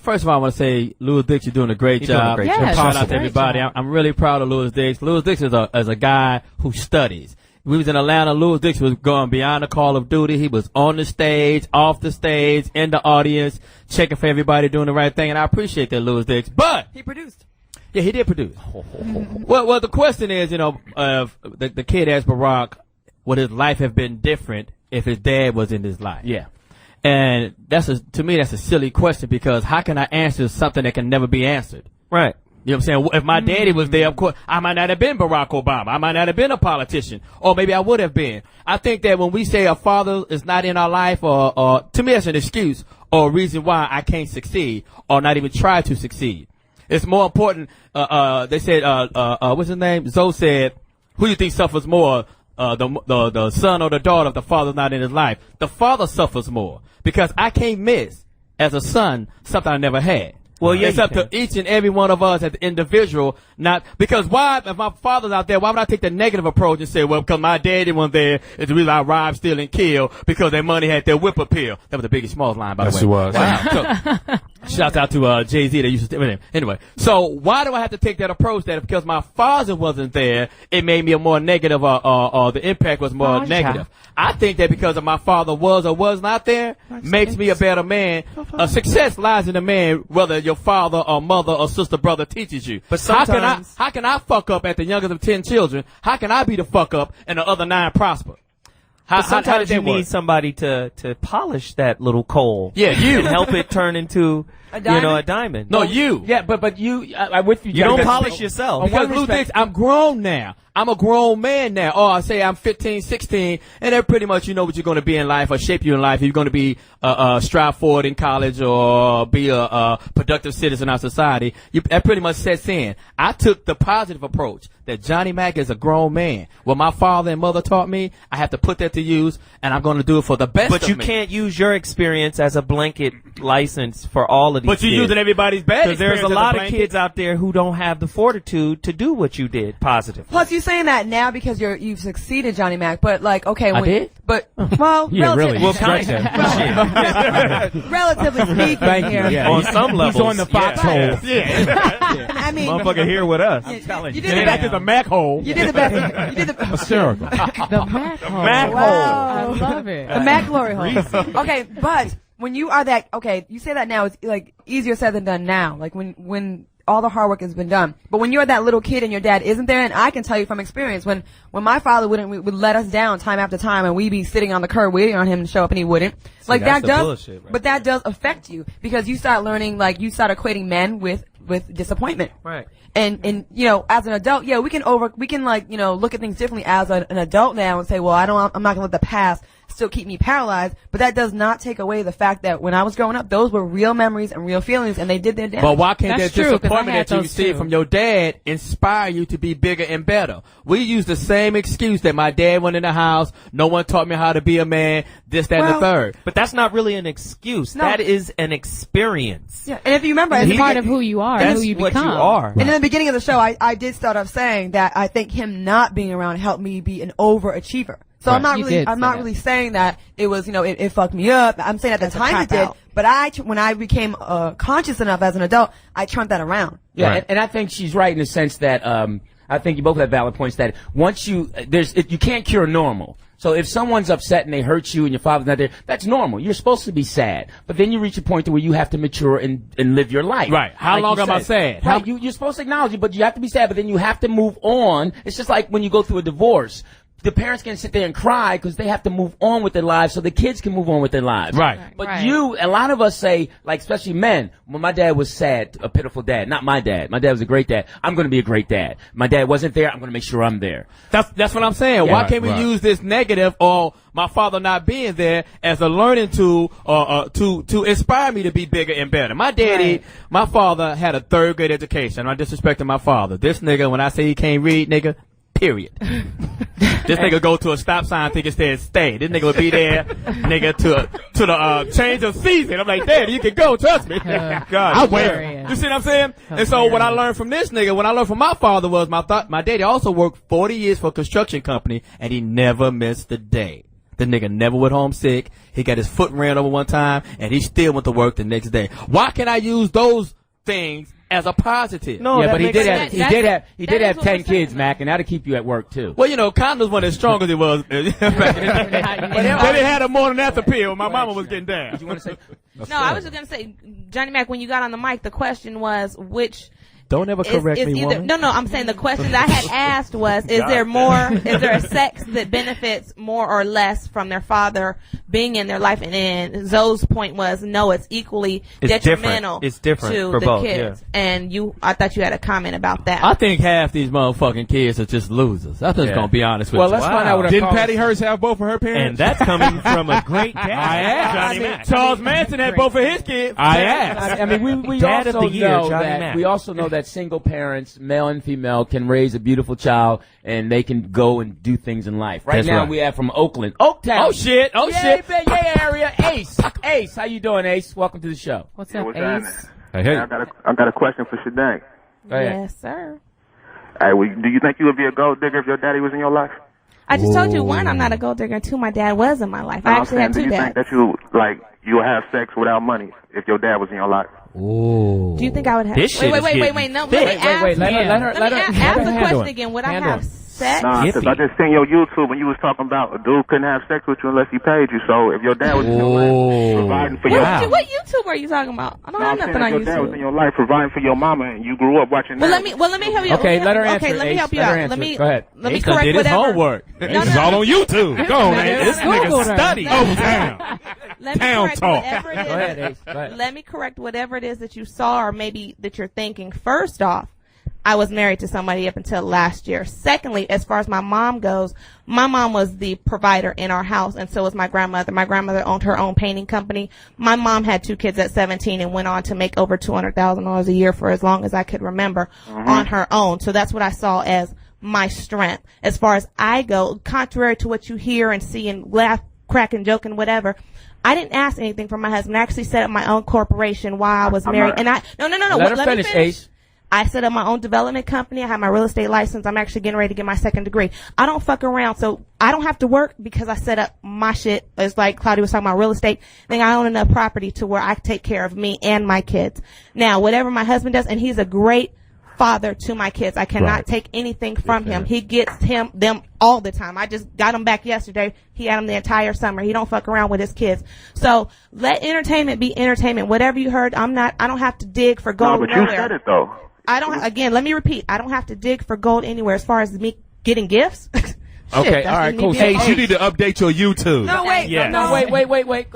First of all, I want to say, Lew Dix, you're doing a great You're doing a job. great job. And Yes, shout out to great everybody. job. I'm really proud of Lew Dix. Lew Dix is a guy who studies. We was in Atlanta. Lew Dix was going beyond the call of duty. He was on the stage, off the stage, in the audience, checking for everybody doing the right thing, and I appreciate that, Lew Dix. But He produced. yeah, he did produce. Well, the question is, you know, the kid asked Barack, would his life have been different if his dad was in his life? Yeah. And to me, that's a silly question, because how can I answer something that can never be answered? Right. You know what I'm saying? If my daddy was there, of course, I might not have been Barack Obama. I might not have been a politician. Or maybe I would have been. I think that when we say a father is not in our life, or to me, that's an excuse or a reason why I can't succeed or not even try to succeed. It's more important. They said, what's his name? Zoe said, who do you think suffers more? The son or the daughter if the father's not in his life? The father suffers more, because I can't miss as a son something I never had. Well, yeah, it's up to each and every one of us as an individual. Not because why? If my father's out there, why would I take the negative approach and say, well, because my daddy wasn't there, is the reason I robbed, steal, and kill, because their money had their whip appeal. That was the Biggie Smalls line, by the way. Yes, it was. Wow. So, shouts out to Jay-Z that used to anyway. So why do I have to take that approach that because my father wasn't there, it made me a more negative, or the impact was more negative? I think that because of my father was or was not there, makes me a better man. Success lies in the man, whether your father or mother or sister, brother teaches you. But how sometimes- can I fuck up at the youngest of 10 children? How can I be the fuck up and the other 9 prosper? But sometimes did you that work? need somebody to polish that little coal. Yeah, you. And help it turn into, A diamond? a diamond. No, you. Yeah, but you, I'm with you. You don't Johnny, polish yourself. On one Because Lew respect- Dix, I'm grown now. I'm a grown man now. Or I say I'm 15, 16, and then pretty much you know what you're going to be in life or shape you in life. You're going to be strive forward in college or be a productive citizen in our society. That pretty much sets in. I took the positive approach that Johnny Mac is a grown man. What my father and mother taught me, I have to put that to use, and I'm going to do it for the best But of you me. can't use your experience as a blanket license for all of these But you're kids. using everybody's bad Because there's a experience as a lot of blanket. kids out there who don't have the fortitude to do what you did positive. Plus, you're saying that now because you've succeeded, Johnny Mac. But like, okay, I when, did? But well, Yeah, relative- really. Well, kind of. relatively speaking, Thank you. here. Yeah. On some levels. He's on the foxhole. Yeah. I mean, Motherfucker here with us. you, telling you you. did the That best. is a Mac hole. You did the best. You did the Hysterical. The Mac hole. Mac I hole. love it. the Mac glory hole. Okay, but when you are that, okay, you say that now, it's like easier said than done now. Like when all the hard work has been done. But when you're that little kid and your dad isn't there, and I can tell you from experience, when my father would let us down time after time, and we'd be sitting on the curb waiting on him to show up, and he wouldn't. Like that's that the does, bullshit right but that does affect you because you start learning, like you start equating men with disappointment. Right. And you know, as an adult, yeah, we can like, you know, look at things differently as an adult now and say, well, I'm not gonna let the past still keep me paralyzed. But that does not take away the fact that when I was growing up, those were real memories and real feelings, and they did their damage. But why can't That's that true, 'cause I disappointment had that you those receive too. from your dad inspire you to be bigger and better? We use the same excuse that my dad went in the house, no one taught me how to be a man, this, that, and the third. But that's not really an excuse. No. That is an experience. Yeah, and if you remember, It's at the part begin- of who you are, That's who you what become. you are. And in the beginning of the show, I did start off saying that I think him not being around helped me be an overachiever. So I'm not You really, did I'm say not that. really saying that it was, you know, it fucked me up. I'm saying at the That's a time it did, cop-out. but when I became conscious enough as an adult, I turned that around. Yeah, Right. and I think she's right in the sense that I think you both have valid points that once you you can't cure normal. So if someone's upset and they hurt you and your father's not there, that's normal. You're supposed to be sad, but then you reach a point to where you have to mature and live your life. Right. How Like long you am I said. sad? Right. You're supposed to acknowledge it, but you have to be sad. But then you have to move on. It's just like when you go through a divorce. The parents can sit there and cry because they have to move on with their lives so the kids can move on with their lives. Right. But Right. a lot of us say, like, especially men, when my dad was sad, a pitiful dad. Not my dad. My dad was a great dad. I'm going to be a great dad. My dad wasn't there. I'm going to make sure I'm there. That's what I'm saying. Yeah. Why can't we Right. use this negative or my father not being there as a learning tool to inspire me to be bigger and better? My daddy, my father had a 3rd grade education. I'm not disrespecting my father. This nigga, when I say he can't read, nigga, period. This nigga go to a stop sign, think it says stay. This nigga would be there, nigga, to the change of season. I'm like, Daddy, you can go, trust me. God, I hilarious. wait. You see what I'm saying? And so what I learned from this nigga, what I learned from my father was my daddy also worked 40 years for a construction company, and he never missed a day. The nigga never went home sick. He got his foot ran over one time, and he still went to work the next day. Why can't I use those things as a positive? No, yeah, that but he makes did sense. have he did have what 10 we're saying, kids, Mac, and that'll keep you at work too. Well, you know, condoms weren't as strong as it was back in the day. But they had a morning after pill. My mama was getting down. Did you want to say? No, I was just gonna say, Johnny Mac, when you got on the mic, the question was which. Don't ever correct me, either, woman. No, I'm saying the question that I had asked was, is there a sex that benefits more or less from their father being in their life? And Zoe's point was, no, it's equally detrimental It's different to for the both, kids. And I thought you had a comment about that. I think half these motherfucking kids are just losers. I'm just gonna be honest with Well, you. let's find out what our Didn't callers- Patty Hearst have both of her parents? And that's coming from a great dad. I asked. Johnny Mac. Charles Manson had both of his kids. I asked. I mean, we Dad of also the year, know Johnny that Mac. we also know that single parents, male and female, can raise a beautiful child and they can go and do things in life. Right That's now, right. we have from Oakland, Oaktown. Oh shit! Oh shit! Yay area, Ace, how you doing, Ace? Welcome to the show. What's up, what's Ace? happening? Hey. I got a question for Shanae. Go ahead. Yes, sir. Hey, do you think you would be a gold digger if your daddy was in your life? I just told you, one, I'm not a gold digger, and two, my dad was in my life. No, I I'm actually saying, had do two you dads. think that you would have sex without money if your dad was in your life? Ooh. Do you think I would have? This shit is Wait. getting No, thick. let me ask. Let her Ask the handle question it. again. Would I Handle have it. sex? Nah, because I just seen your YouTube when you was talking about a dude couldn't have sex with you unless he paid you. So if your dad was in your life, providing for your What YouTube are you talking about? I don't have nothing on your dad was in YouTube. your life, providing for your mama, and you grew up watching Well, that. let me help you. Okay, let her answer. Okay, let me Ace. help you Let her out. answer. Let me Go ahead. let me Ace done correct did his whatever. homework. It's all on YouTube. Go on, Ace. This Googled nigga her. study. Oh, damn. Let me Town correct talk. whatever it is. Go ahead, Ace. Go ahead. Let me correct whatever it is that you saw or maybe that you're thinking. First off, I was married to somebody up until last year. Secondly, as far as my mom goes, my mom was the provider in our house, and so was my grandmother. My grandmother owned her own painting company. My mom had 2 kids at 17 and went on to make over $200,000 a year for as long as I could remember on her own. So that's what I saw as my strength. As far as I go, contrary to what you hear and see and laugh, crack and joke and whatever, I didn't ask anything from my husband. I actually set up my own corporation while I was married. And no. Let her finish, Ace. I set up my own development company. I have my real estate license. I'm actually getting ready to get my second degree. I don't fuck around, so I don't have to work because I set up my shit. It's like Claudia was talking about real estate. Then I own enough property to where I take care of me and my kids. Now, whatever my husband does, and he's a great father to my kids. I cannot take anything from him. He gets them all the time. I just got him back yesterday. He had them the entire summer. He don't fuck around with his kids. So let entertainment be entertainment. Whatever you heard, I don't have to dig for gold. No, but you said it though. Again, let me repeat. I don't have to dig for gold anywhere as far as me getting gifts. Okay, all right, cool. Hey, you need to update your YouTube. No, wait. Yeah. No, wait.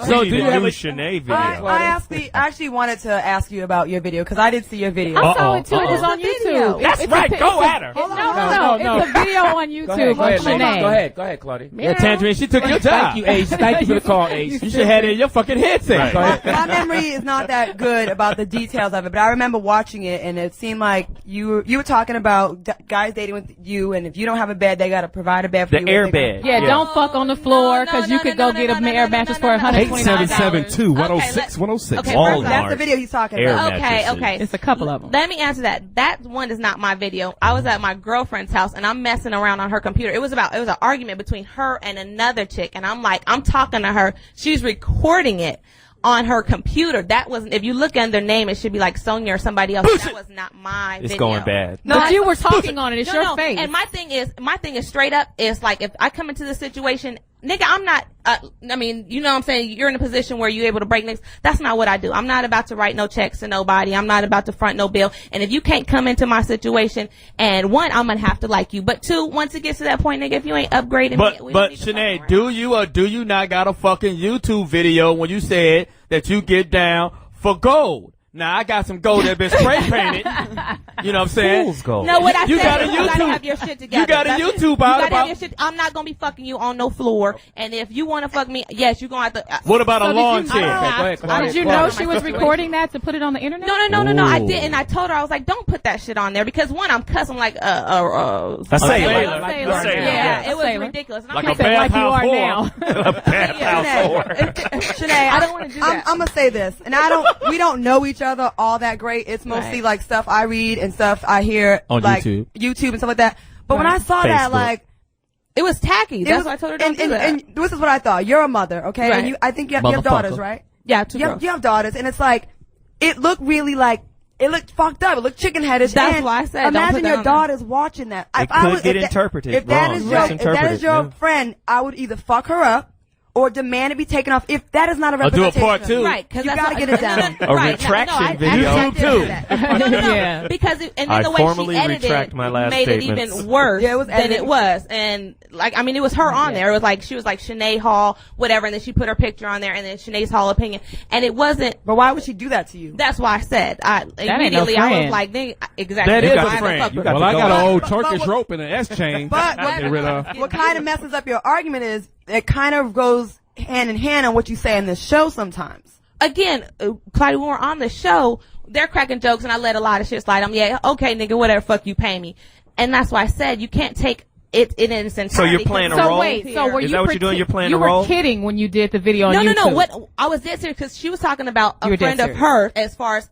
So do you have a Shanae video? I actually wanted to ask you about your video because I did see your video. I saw it too. It was on YouTube. That's right. Go at her. No. It's a video on YouTube of Shanae. Go ahead, Claudia. Yeah, Tanjareen, she took your job. Thank you, Ace. Thank you for the call, Ace. You should have it in your fucking headset. My memory is not that good about the details of it, but I remember watching it, and it seemed like you were talking about guys dating with you, and if you don't have a bed, they got to provide a bed for you. The air bed. Yeah, don't fuck on the floor because you could go get a air mattress for $129. 877-2-106-106. Okay, that's the video he's talking about. Okay. It's a couple of them. Let me answer that. That one is not my video. I was at my girlfriend's house and I'm messing around on her computer. It was an argument between her and another chick, and I'm talking to her. She's recording it on her computer. That wasn't, if you look under their name, it should be like Sonia or somebody else. That was not my video. It's going bad. No, but you were talking on it. It's your face. And my thing is straight up, is like, if I come into the situation, nigga, I'm not, I mean, you know what I'm saying? You're in a position where you're able to break niggas. That's not what I do. I'm not about to write no checks to nobody. I'm not about to front no bill. And if you can't come into my situation, and one, I'm gonna have to like you. But two, once it gets to that point, nigga, if you ain't upgrading me, But Shanae, do you or do you not got a fucking YouTube video when you said that you get down for gold? Now, I got some gold that been spray painted. You know what I'm saying? Fool's gold. No, what I you said got a is YouTube. you gotta have your shit together. You got a YouTube you out gotta about. have your shit. I'm not gonna be fucking you on no floor. And if you wanna fuck me, yes, you're gonna have to. What about a lawn chair? Did you know she was recording that to put it on the internet? No. I didn't. I told her, I was like, don't put that shit on there because one, I'm cussing like a sailor. Yeah, it was ridiculous. Like a bathhouse whore. A bathhouse whore. Shanae, I don't want to do that. I'm gonna say this, and we don't know each other all that great. It's mostly like stuff I read and stuff I hear on like YouTube and stuff like that. But when I saw that, like, it was tacky. That's why I told her don't do that. And this is what I thought. You're a mother, okay? Right. And I think you have daughters, right? Yeah, two girls. You have daughters, and it's like, it looked really like, it looked fucked up. It looked chicken-headed. That's why I said, imagine your daughters watching that. It could get interpreted if that is your friend, I would either fuck her up or demand to be taken off. If that is not a representation, do a part two. Right? You gotta get it down. A retraction video. YouTube too. No. Because and then the way she edited it made it even worse than it was. And like, I mean, it was her on there. It was like, she was like Shanae Hall, whatever, and then she put her picture on there, and then Shanae's Hall opinion, and it wasn't. But why would she do that to you? That's why I said immediately I was like, exactly. That is a friend. Well, I got an old Turkish rope and an S chain. But what kind of messes up your argument is it kind of goes hand in hand on what you say in this show sometimes. Again, Clyde, when we're on the show, they're cracking jokes and I let a lot of shit slide. Yeah, okay, nigga, whatever, fuck you, pay me. And that's why I said you can't take it in its entirety. So you're playing a role? So is that what you're doing? You're playing a role? You were kidding when you did the video on YouTube. No. What I was dead serious because she was talking about a friend of hers as far as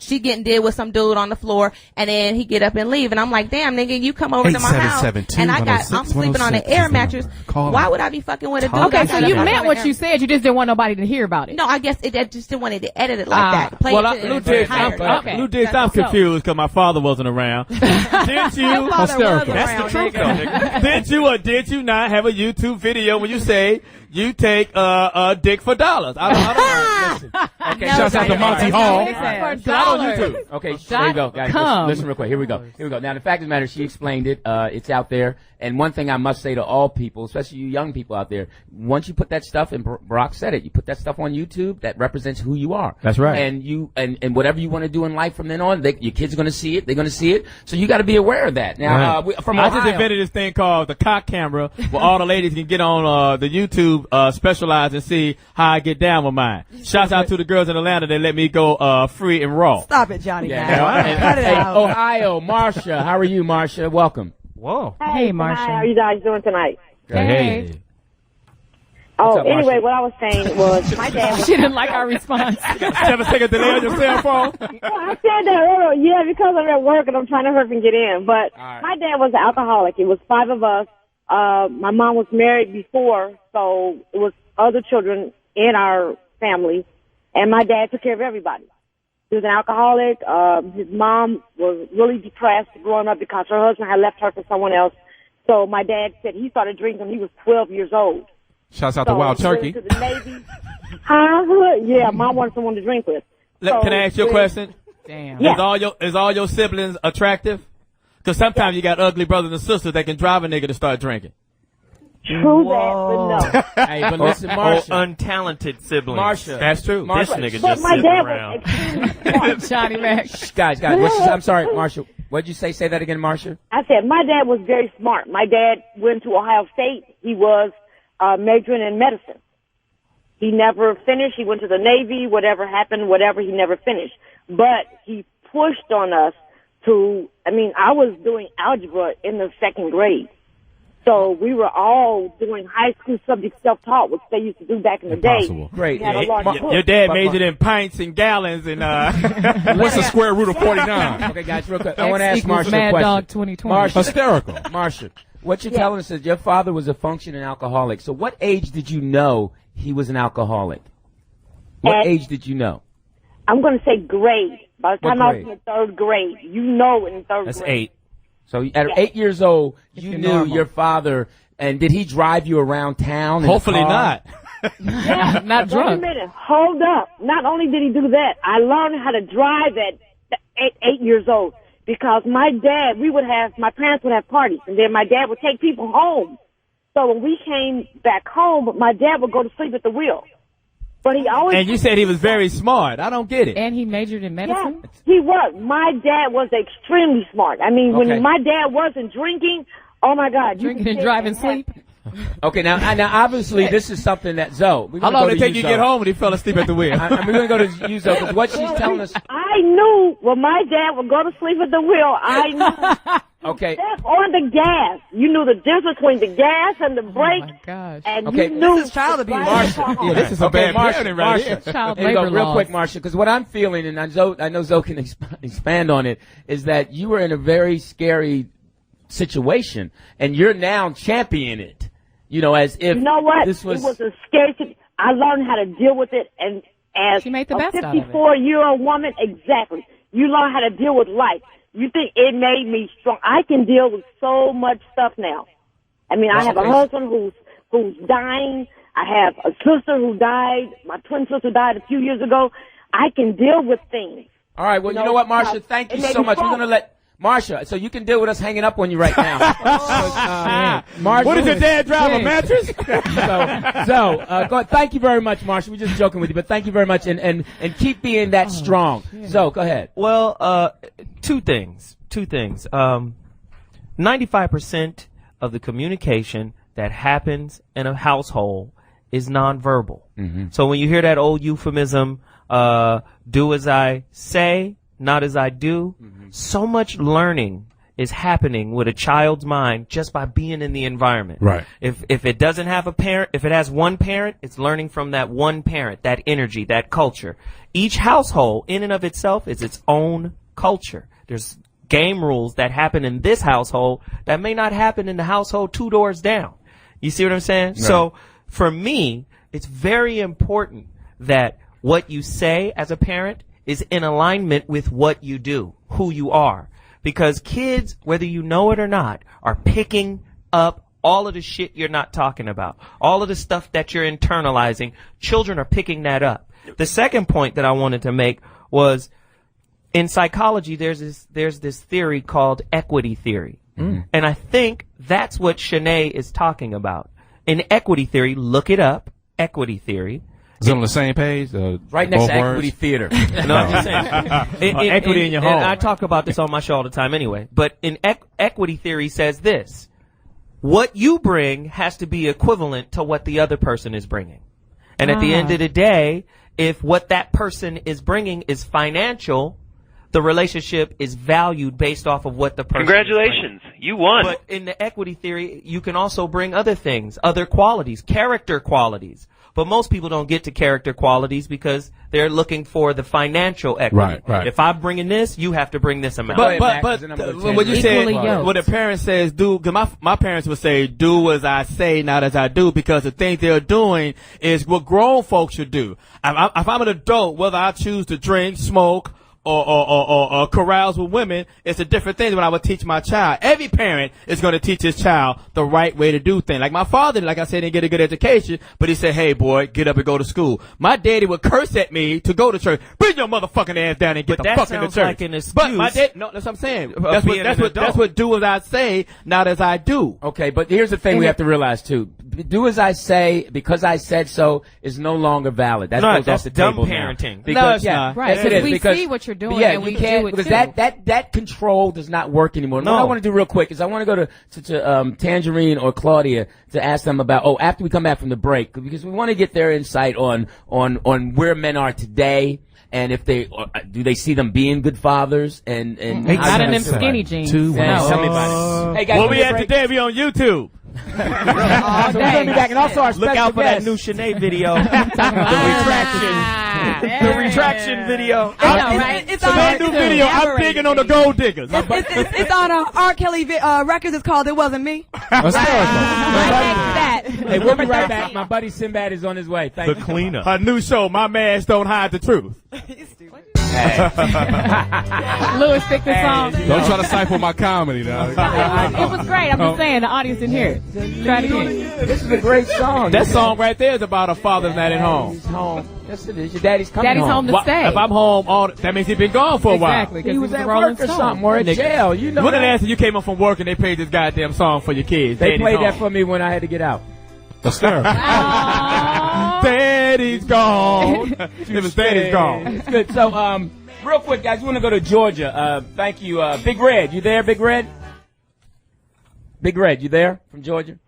she getting dead with some dude on the floor, and then he get up and leave, and I'm like, damn, nigga, you come over to my house, and I'm sleeping on an air mattress. Why would I be fucking with a dude? Okay, so you meant what you said. You just didn't want nobody to hear about it. No, I guess I just didn't want it to edit it like that. Lew Dix, I'm confused because my father wasn't around. Didn't you? Hysterical. That's the truth, though, nigga. Did you or did you not have a YouTube video when you say you take a dick for dollars? I don't listen. Okay, shouts out to Monty Hall. On YouTube. Okay, there you go, guys. Listen real quick. Here we go. Now, the fact of the matter, she explained it. It's out there. And one thing I must say to all people, especially you young people out there, once you put that stuff, and Barack said it, you put that stuff on YouTube, that represents who you are. That's right. And whatever you want to do in life from then on, your kids are going to see it. They're going to see it. So you got to be aware of that. Now, from Ohio, I just invented this thing called the cock camera, where all the ladies can get on the YouTube specialized and see how I get down with mine. Shouts out to the girls in Atlanta that let me go free and raw. Stop it, Johnny. Cut it out. Ohio, Marsha. How are you, Marsha? Welcome. Whoa. Hey, Marsha. Hi, how are you guys doing tonight? Hey. What's up, anyway, Marsha? what I was saying was my dad was... She didn't like our response. 7 second delay on your cell phone. I said that earlier, yeah, because I'm at work and I'm trying to hurry up and get in. But my dad was an alcoholic. It was 5 of us. My mom was married before, so it was other children in our family. And my dad took care of everybody. He was an alcoholic. His mom was really depressed growing up because her husband had left her for someone else. So my dad said he started drinking when he was 12 years old. Shouts out to Wild he went Turkey. to the Navy. Yeah, mom wanted someone to drink with. Can I ask you a question? Damn. Yeah. Is all your siblings attractive? Because sometimes you got ugly brothers and sisters that can drive a nigga to start drinking. True that, but no. Hey, but listen, Marsha. Untalented siblings. Marsha. That's true. This nigga But just my sitting dad around. was extremely smart. Johnny Mac. Guys, I'm sorry, Marsha. What'd you say? Say that again, Marsha. I said my dad was very smart. My dad went to Ohio State. He was majoring in medicine. He never finished. He went to the Navy. Whatever happened, he never finished. But he pushed on us to, I was doing algebra in the 2nd grade. So we were all doing high school subject self-taught, which they used to do back in the day. Great. We had a large book. Your dad majored in pints and gallons and What's the square root of 49? Okay, guys, real quick. I want to ask equals Marsha a Mad question. Dog 2020. Marsha, Hysterical. Marsha, what you're telling us is your father was a functioning alcoholic. So what age did you know he was an alcoholic? What age did you know? I'm going to say grade. By the time I was in the 3rd grade, in 3rd grade. That's 8. So at 8 years old, you knew your father, and did he drive you around town? in a hopefully car? not. Not Wait a drunk. minute. Hold up. Not only did he do that, I learned how to drive at 8 years old because my parents would have parties, and then my dad would take people home. So when we came back home, my dad would go to sleep at the wheel. But he always... And you said he was very smart. I don't get it. And he majored in medicine? Yeah, he was. My dad was extremely smart. When my dad wasn't drinking, oh my God. Drinking and driving sleep? Okay, now obviously this is something that Zoe. How long did it take you to get home when he fell asleep at the wheel? We're going to go to you, Zoe, because what she's telling us. I knew when my dad would go to sleep at the wheel, I knew. Okay. Step on the gas. You knew the difference between the gas and the brake. Oh my gosh. And Okay, you knew This is child abuse. Yeah, this is some Okay, bad Marsha, parenting right here. Child Here you go, labor real laws. quick, Marsha, because what I'm feeling, and I know Zoe can expand on it, is that you were in a very scary situation, and you're now championing it. As if You know what? this was... It was a scary situation. I learned how to deal with it, and as She made the a best out of it. 54-year-old woman, exactly. You learn how to deal with life. You think it made me strong. I can deal with so much stuff now. I have a husband who's dying. I have a sister who died. My twin sister died a few years ago. I can deal with things. All right, well, you know what, Marsha? Thank you so much. We're going to let... Marsha, so you can deal with us hanging up on you right now. Marsha, What did your dad drive, a mattress? go ahead. Thank you very much, Marsha. We're just joking with you, but thank you very much, and keep being that strong. So, go ahead. Well, two things. 95% of the communication that happens in a household is nonverbal. Mm-hmm. So when you hear that old euphemism, do as I say, not as I do, so much learning is happening with a child's mind just by being in the environment. Right. If it doesn't have a parent, if it has one parent, it's learning from that one parent, that energy, that culture. Each household in and of itself is its own culture. There's game rules that happen in this household that may not happen in the household 2 doors down. You see what I'm saying? Right. So for me, it's very important that what you say as a parent is in alignment with what you do, who you are. Because kids, whether you know it or not, are picking up all of the shit you're not talking about. All of the stuff that you're internalizing, children are picking that up. The second point that I wanted to make was, in psychology, there's this theory called equity theory. And I think that's what Shanae is talking about. In equity theory, look it up, equity theory. Is it on the same page? Right next both to words? Equity Theater. No, I'm just saying. Equity in your home. And I talk about this on my show all the time anyway. But in equity theory says this. What you bring has to be equivalent to what the other person is bringing. And at the end of the day, if what that person is bringing is financial, the relationship is valued based off of what the person. Congratulations, you won. But in the equity theory, you can also bring other things, other qualities, character qualities. But most people don't get to character qualities because they're looking for the financial equity. Right. If I'm bringing this, you have to bring this amount. But what you said, what the parent says, do, because my parents would say, do as I say, not as I do, because the thing they're doing is what grown folks should do. If I'm an adult, whether I choose to drink, smoke, or carouse with women, it's a different thing than when I would teach my child. Every parent is going to teach his child the right way to do things. Like my father, like I said, didn't get a good education, but he said, hey boy, get up and go to school. My daddy would curse at me to go to church. Bring your motherfucking ass down and get the fuck into church. Like an excuse. But my dad, no, that's what I'm saying. That's what do as I say, not as I do. Okay, but here's the thing we have to realize too. Do as I say, because I said so, is no longer valid. That goes off the dumb table parenting. now. Because, right, yes, it is, we because see what you're doing, yeah, and we you can can't, do it because too. that control does not work anymore. No. What I want to do real quick is I want to go to Tanjareen or Claudia to ask them about after we come back from the break, because we want to get their insight on where men are today. And if they do, they see them being good fathers and not in them skinny jeans. Tell me about it. Hey guys, where we at today? We on YouTube. So we're gonna be back, and also our special Look out for that guest. new Shanae video, the retraction video. It's on That new video, I'm digging on the gold diggers. It's on R. Kelly records. It's called "It Wasn't Me." Hey, we'll be right back. My buddy Sinbad is on his way. Thank you. Cleanup. Her new show, My Mask Don't Hide the Truth. Louis, stick the song. Don't try to stifle my comedy, dog. It was great. I'm just saying, the audience didn't hear it. Try it again. This is a great song. That song right there is about a father's not at home. He's home. Yes, it is. Your daddy's coming Daddy's home to stay. If I'm home, that means he's been gone for a while. Exactly. He was at work or something, or at jail. You know. What an answer! You came up from work and they played this goddamn song for your kids. They Daddy's played that home. for me when I had to get out. That's terrible. Daddy's gone. It was Daddy's gone. It's good. So, real quick, guys, we want to go to Georgia. Thank you. Big Red, you there, Big Red? Big Red, you there from Georgia?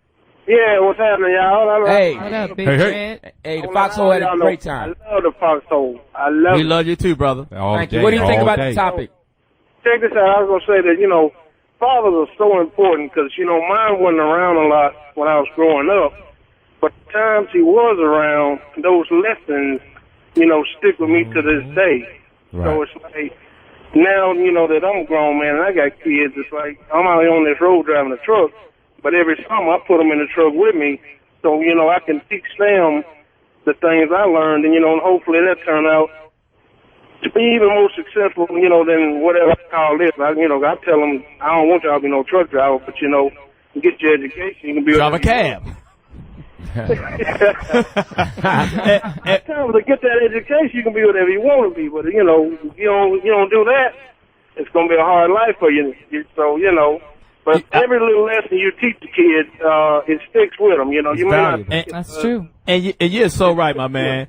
Yeah, what's happening, y'all? Hey. What up, Big Hey. Red? Hey, the Foxhole had a great time. I love the Foxhole. I love We it. love you too, brother. Thank you. What do you think about the topic? Check this out. I was going to say that, fathers are so important because, mine wasn't around a lot when I was growing up. But the times he was around, those lessons, stick with me to this day. Right. So it's like, now, that I'm a grown man and I got kids, it's like I'm out here on this road driving a truck, but every summer I put them in the truck with me so, I can teach them the things I learned and, and hopefully that turn out to be even more successful, than whatever I call this. I tell them, I don't want y'all to be no truck driver, but, get your education. You can be Drive a cab. To get that education, you can be whatever you want to be, but you don't do that, it's gonna be a hard life for you. So but every little lesson you teach the kids, it sticks with them. You may not. That's true. And you're so right, my man.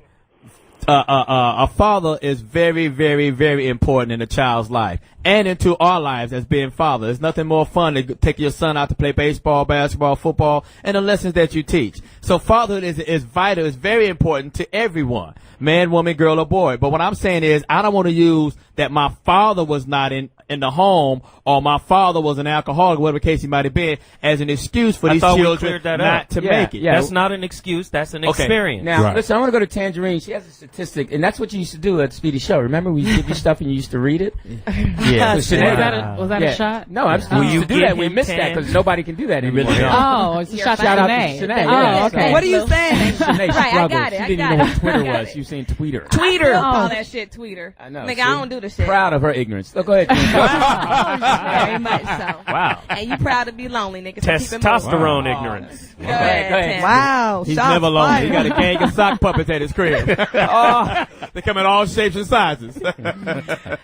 A father is very, very, very important in a child's life and into our lives as being father. There's nothing more fun to take your son out to play baseball, basketball, football, and the lessons that you teach. So fatherhood is vital, is very important to everyone, man, woman, girl, or boy. But what I'm saying is I don't want to use that my father was not in the home or my father was an alcoholic, whatever case he might have been, as an excuse for these children not to make it. Yeah. That's not an excuse. That's an experience. Now, listen, I want to go to Tanjareen. She has a statistic, and that's what you used to do at Speedy Show. Remember, we give you stuff and you used to read it? Yeah. Was that a shot? No, I used to do that. We missed that because nobody can do that anymore. Oh, it's a shot out to Shanae. Shanae. Oh, okay. What are you saying? Shanae Right, I struggled. got it, She I didn't got even know it. what Twitter I got was. it. She was saying tweeter. Tweeter. Don't call that shit tweeter. I know. Nigga, See? I don't do the shit. Proud of her ignorance. So go ahead. Very much so. Wow. And you proud to be lonely, nigga. So keep it moving. Testosterone ignorance. Go ahead. Wow. He's shots never lonely. He fired. got a gang of sock puppets at his crib. They come in all shapes and sizes.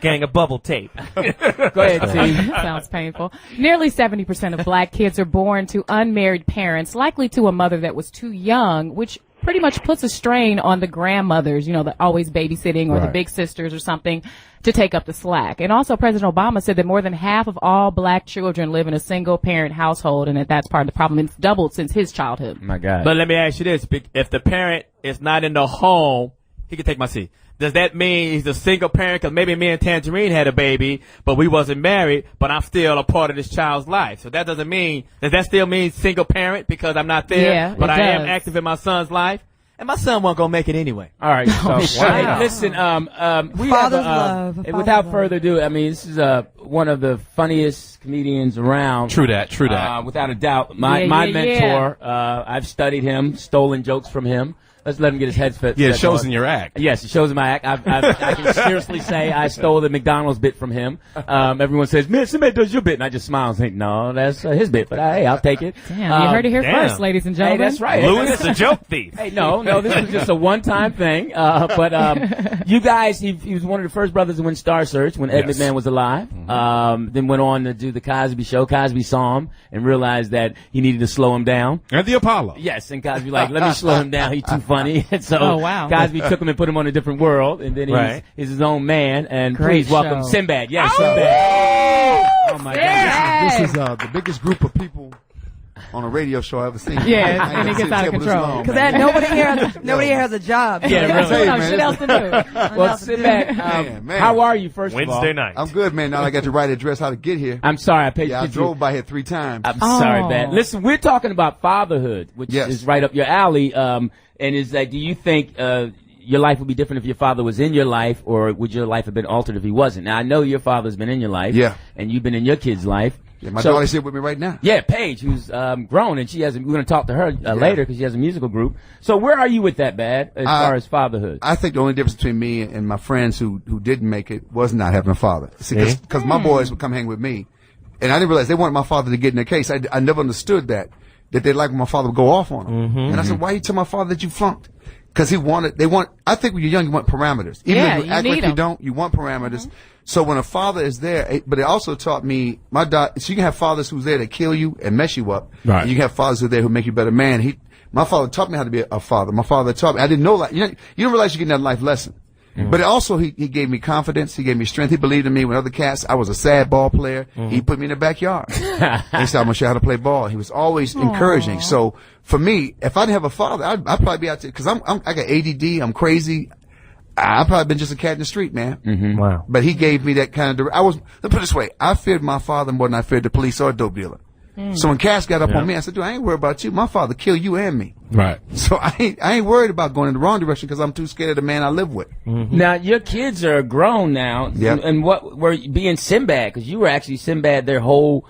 Gang of bubble tape. Go ahead, T. Sounds painful. Nearly 70% of black kids are born to unmarried parents, likely to a mother that was too young, which pretty much puts a strain on the grandmothers, that always babysitting or the big sisters or something to take up the slack. And also President Obama said that more than half of all black children live in a single parent household and that's part of the problem. It's doubled since his childhood. My God. But let me ask you this. If the parent is not in the home, he can take my seat. does that mean he's a single parent? Because maybe me and Tanjareen had a baby, but we wasn't married, but I'm still a part of this child's life. So that doesn't mean, does that still mean single parent because I'm not there? Yeah, but it I am does. active in my son's life? And my son wasn't going to make it anyway. All right. So, hey, listen, we Father's have, love. without further ado, I mean, this is one of the funniest comedians around. True that. Without a doubt. My Yeah. mentor, I've studied him, stolen jokes from him. Let's let him get his head fit. Yeah, it shows in your act. Yes, it shows in my act. I can seriously say I stole the McDonald's bit from him. Everyone says, "Man, somebody does your bit," and I just smile and think, "No, that's his bit." But hey, I'll take it. Damn, you heard it here first, ladies and gentlemen. Hey, that's right. Lewis the joke thief. Hey, no, this was just a one-time thing. But you guys, he was one of the first brothers to win Star Search when Ed McMahon was alive. Then went on to do the Cosby Show. Cosby saw him and realized that he needed to slow him down. And the Apollo. Yes, and Cosby like, let me slow him down. He's too funny. And so Oh, wow. Cosby took him and put him on a different world, and then he's his own man. And Great please welcome show. Sinbad. Yes, Sinbad. Oh my God. This is the biggest group of people on a radio show I've ever seen. Yeah, I ain't and it never gets seen out of table this control. long, Because man. nobody here has a job. Yeah, really. No, shit else to do. Well, Sinbad, Man. how are you, first of all? Wednesday night. I'm good, man. Now I got the right address how to get here. I'm sorry, I paid Yeah, I attention. drove by here 3 times. I'm sorry, Oh. man. Listen, we're talking about fatherhood, which Yes. is right up your alley. And is that, do you think your life would be different if your father was in your life, or would your life have been altered if he wasn't? Now, I know your father's been in your life. Yeah. And you've been in your kid's life. Yeah, my So- daughter's here with me right now. Yeah, Paige, who's grown, and we're going to talk to her later because she has a musical group. So where are you with that, Bad, as far as fatherhood? I think the only difference between me and my friends who didn't make it was not having a father. See, because my boys would come hang with me, and I didn't realize they wanted my father to get in their case. I never understood that they liked when my father would go off on them. And I said, why you tell my father that you flunked? Because I think when you're young, you want parameters. Even Yeah, if you you act need like you 'em. don't, you want parameters. So when a father is there, but it also taught me, so you can have fathers who's there to kill you and mess you up. Right. And you can have fathers who are there who make you a better man. My father taught me how to be a father. My father taught me, I didn't know that. You don't realize you're getting that life lesson. But also, he gave me confidence. He gave me strength. He believed in me when other cats, I was a sad ball player. He put me in the backyard. He said, I'm going to show you how to play ball. He was always encouraging. So for me, if I didn't have a father, I'd probably be out there, because I got ADD, I'm crazy. I've probably been just a cat in the street, man. Wow. But he gave me that kind of, let's put it this way, I feared my father more than I feared the police or a dope dealer. So when Cass got up on me, I said, dude, I ain't worried about you. My father killed you and me. Right. So I ain't worried about going in the wrong direction because I'm too scared of the man I live with. Now, your kids are grown now. Yep. And what were being Sinbad? Because you were actually Sinbad their whole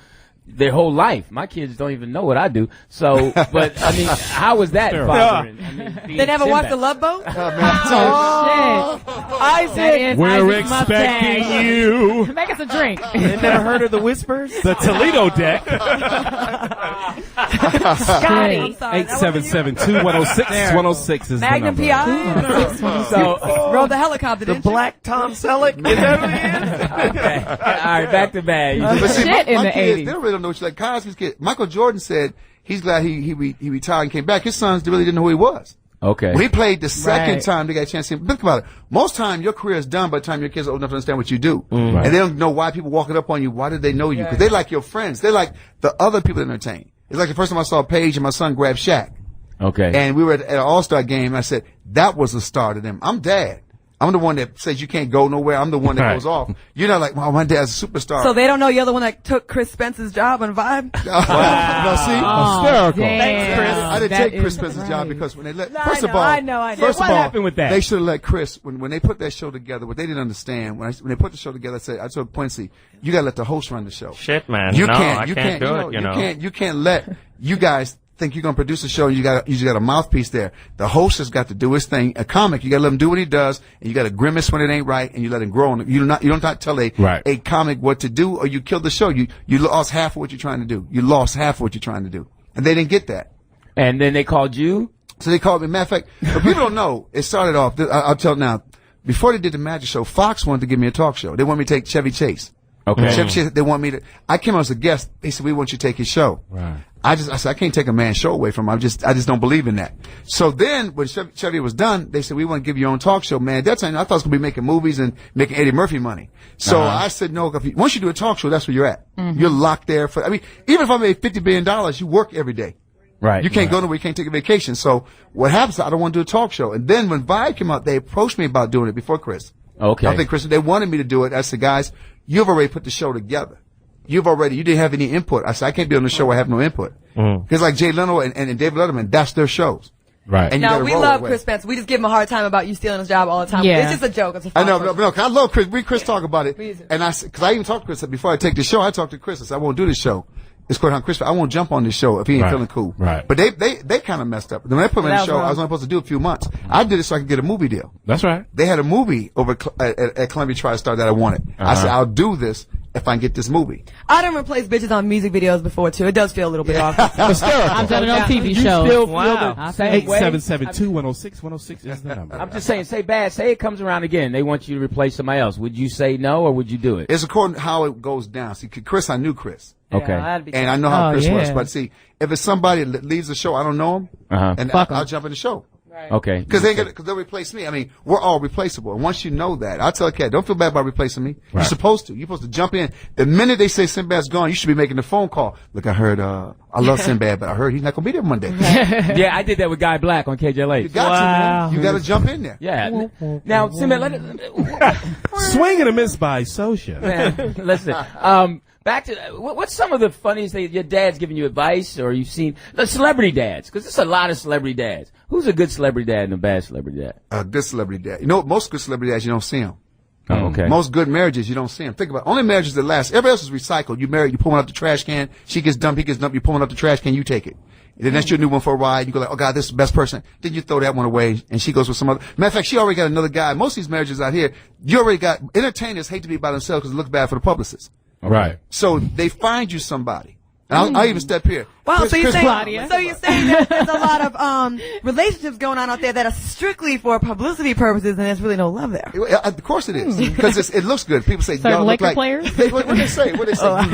life. My kids don't even know what I do. So, but I mean, how was that fathering? I mean, being They never watched The Sinbad? Love Boat? Oh, shit. Isaac! We're Isaac's expecting Mustang. you. Make us a drink. You never heard of the Whispers? The Toledo deck. Scotty. I'm sorry. 877-2106-106 is Magnum the number. PI? So, Rode the helicopter, didn't you? Black Tom Selleck? Is that what it is? okay. All right, back to Bad. But see, Shit in my the kids, 80s. they don't really know what you like. Cosby's kid. Michael Jordan said he's glad he retired and came back. His sons really didn't know who he was. Okay. When he played the second Right. time, they got a chance to see him. Think about it. Most time, your career is done by the time your kids are old enough to understand what you do. Right. And they don't know why people walking up on you. Why did they know you? Because they like your friends. They like the other people that entertain. It's like the first time I saw Paige and my son grab Shaq. Okay. And we were at an All-Star game. And I said, that was the start of them. I'm dad. I'm the one that says you can't go nowhere. I'm the one that Right. goes off. You're not like, well, my dad's a superstar. So they don't know you're the one that took Chris Spence's job on Vibe? No, see? Hysterical. Damn. I didn't That take Chris is Spence's job right. because when they let, No, first I of know, all, I know. first What of all, happened with that? they should have let Chris, when they put that show together, what they didn't understand, when they put the show together, I told Quincy, you gotta let the host run the show. Shit, man. You No, can't, I you can't can't, do you it, know, you know. you can't let you guys think you're gonna produce a show and you just got a mouthpiece there. The host has got to do his thing. A comic, you gotta let him do what he does, and you gotta grimace when it ain't right, and you let him grow on it. You don't tell a comic what to do, or you kill the show. You lost half of what you're trying to do. You lost half of what you're trying to do. And they didn't get that. And then they called you? So they called me. Matter of fact, but people don't know, it started off, I'll tell now, before they did the magic show, Fox wanted to give me a talk show. They wanted me to take Chevy Chase. Okay. Chevy Chase, they want me to, I came as a guest. They said, we want you to take his show. Right. I said, I can't take a man's show away from him. I just don't believe in that. So then, when Chevy was done, they said, we want to give you your own talk show. Man, at that time, I thought I was going to be making movies and making Eddie Murphy money. So I said, no, once you do a talk show, that's where you're at. You're locked there even if I made $50 billion, you work every day. Right. You can't go nowhere. You can't take a vacation. So what happens? I don't want to do a talk show. And then when Vibe came out, they approached me about doing it before Chris. Okay. I think Chris, they wanted me to do it. I said, guys, you've already put the show together. You didn't have any input. I said, I can't be on the show. I have no input. Because like Jay Leno and David Letterman, that's their shows. Right. And you no, gotta we roll love away. Chris Spencer. We just give him a hard time about you stealing his job all the time. Yeah. It's just a joke. It's a I fun know, joke. no, 'cause I love Chris. Chris talk about it. And because I even talked to Chris before I take the show, I talked to Chris. I said, I won't do this show. It's quite on Chris. I won't jump on this show if he ain't feeling cool. Right. But they kind of messed up. When they put me on the That show, was I was only supposed to do a few months. I did it so I could get a movie deal. That's right. They had a movie over at Columbia TriStar that I wanted. I said, I'll do this if I can get this movie. I done replaced bitches on music videos before too. It does feel a little bit awkward. I've done it on TV shows. Still Wow. feel the same way? 877-210-610 is the number. I'm just saying, say it comes around again. They want you to replace somebody else. Would you say no, or would you do it? It's according to how it goes down. See, Chris, I knew Chris. Okay. And I know how Chris was. yeah. But see, if it's somebody that leaves the show, I don't know him, and I'll jump in the show. Okay. Because they'll replace me. I mean, we're all replaceable. And once you know that, I tell a cat, don't feel bad about replacing me. You're supposed to. You're supposed to jump in. The minute they say Sinbad's gone, you should be making the phone call. Look, I heard, I love Sinbad, but I heard he's not going to be there Monday. Yeah, I did that with Guy Black on KJLA. You got to, man. You got to jump in there. Yeah. Now, Sinbad, Swing and a miss by Sosha. man, listen. Back to what's some of the funniest things your dad's giving you advice, or you've seen the celebrity dads? Because there's a lot of celebrity dads. Who's a good celebrity dad and a bad celebrity dad? A good celebrity dad. You know, most good celebrity dads, you don't see them. Oh, okay. Most good marriages, you don't see them. Think about it. Only marriages that last. Everybody else is recycled. You marry, you pull one up the trash can. She gets dumped, he gets dumped. You pull one up the trash can, you take it. And then that's your new one for a ride. You go like, oh God, this is the best person. Then you throw that one away, and she goes with some other. Matter of fact, she already got another guy. Most of these marriages out here, you already got entertainers hate to be by themselves because it looks bad for the publicists. Right. So they find you somebody. And I'll even step here. Wow, so you're saying Claudia. that there's a lot of relationships going on out there that are strictly for publicity purposes, and there's really no love there. Of course it is, because it looks good. People say, Certain y'all look Laker like players? What they say? You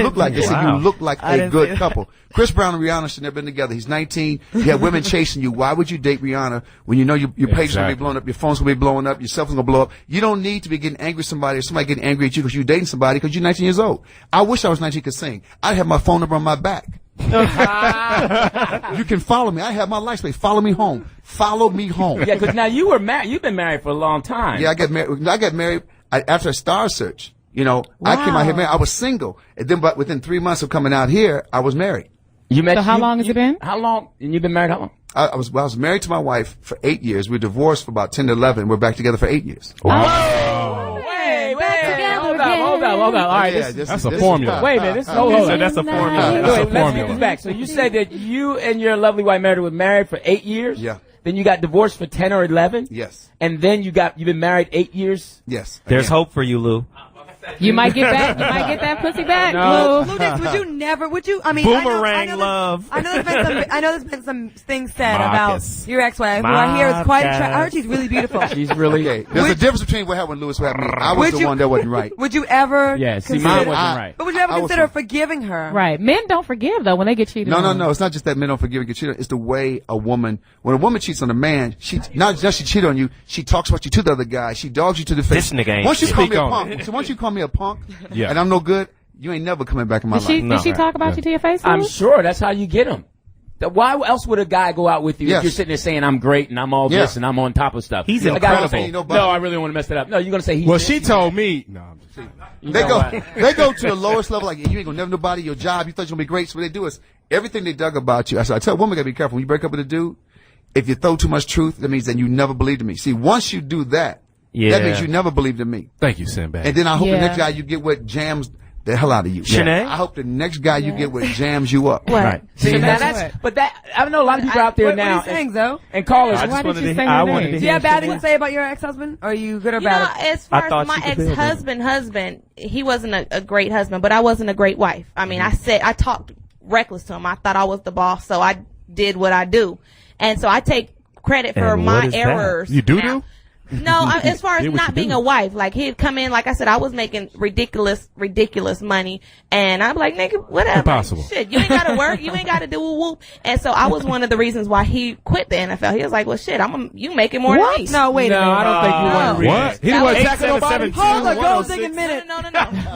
look like. They say you look like I a didn't good say couple. Chris Brown and Rihanna should never been together. He's 19. You have women chasing you. Why would you date Rihanna when you know your page is gonna be blowing up, your phone's gonna be blowing up, your cell phone's gonna blow up? You don't need to be getting angry at somebody or somebody getting angry at you because you're dating somebody because you're 19 years old. I wish I was 19 could sing. I'd have my phone number on my back. You can follow me. I have my license plate. Follow me home. Follow me home. Yeah, because now you were married. You've been married for a long time. Yeah, I got married after a Star Search. You know, I came out here married. I was single, and then but within 3 months of coming out here, I was married. You met. So how long has it been? How long? And you've been married how long? I was married to my wife for 8 years. We were divorced for about 10 to 11. We're back together for 8 years. Wow. Wait, hold on. All right, that's a formula. Wait a minute. Hold on. That's a formula. Wait, That's a let's get formula. this back. So you said that you and your lovely wife were married for 8 years? Yeah. Then you got divorced for 10 or 11? Yes. And then you've been married 8 years? Yes. There's hope for you, Lew. You might get back. You might get that pussy back. No. Lou. Lew Dix, would you, I mean, Boomerang love. I know there's been some things said Marcus. about your ex-wife, who I hear is quite Marcus. I heard she's really beautiful. She's really. Okay. There's a difference between what happened with Lewis and what happened to me. I was the one that wasn't right. Would you ever Yeah, see, consider, mine wasn't right. But would you ever I was consider from- forgiving her? Right. Men don't forgive though when they get cheated on. No. It's not just that men don't forgive and get cheated on. It's the way when a woman cheats on a man, not just she cheat on you, she talks about you to the other guy. She dogs you to the face. This nigga ain't Once you shit. call me a Speak on punk, so once you call me a punk, Yeah. and I'm no good, you ain't never coming back in my Did life. she talk about you to your face? I'm Lou? sure that's how you get them. Why else would a guy go out with you Yes. if you're sitting there saying I'm great and I'm all this and I'm on top of stuff? He's A guy goes, incredible. No, I really don't want to mess it up. No, you're gonna say he's. Well, this, she he's told me. No, I'm just kidding. They go to the lowest level, like you ain't gonna never nobody, your job, you thought you were gonna be great. So what they do is everything they dug about you. I tell a woman gotta be careful when you break up with a dude. If you throw too much truth, that means that you never believed in me. See, once you do that, that means you never believed in me. Thank you, Sinbad. And then I hope the next guy you get with jams the hell out of you. Shanae? I hope the next guy you get with jams you up. Right. See, now I know a lot of people out there now. What are you saying, though? And callers. I Why just did wanted you to say hear. her I name? wanted to Do hear. you have bad things Shanae. to say about your ex-husband? Or are you good or bad? As far I thought as my she could build it. ex-husband, he wasn't a great husband, but I wasn't a great wife. I mean, I talked reckless to him. I thought I was the boss, so I did what I do. And so I take credit for And my what is that? errors. You do now. do? as far as Did what not you being do. a wife, like he'd come in, like I said, I was making ridiculous money, and I'm like, nigga, whatever. Impossible. Shit, you ain't gotta work, you ain't gotta do whoop whoop. And so I was one of the reasons why he quit the NFL. He was like, well, shit, you making more than me. No, wait a minute. I don't think you want to read What? He didn't want to tackle nobody? Hold on, go take a minute. No.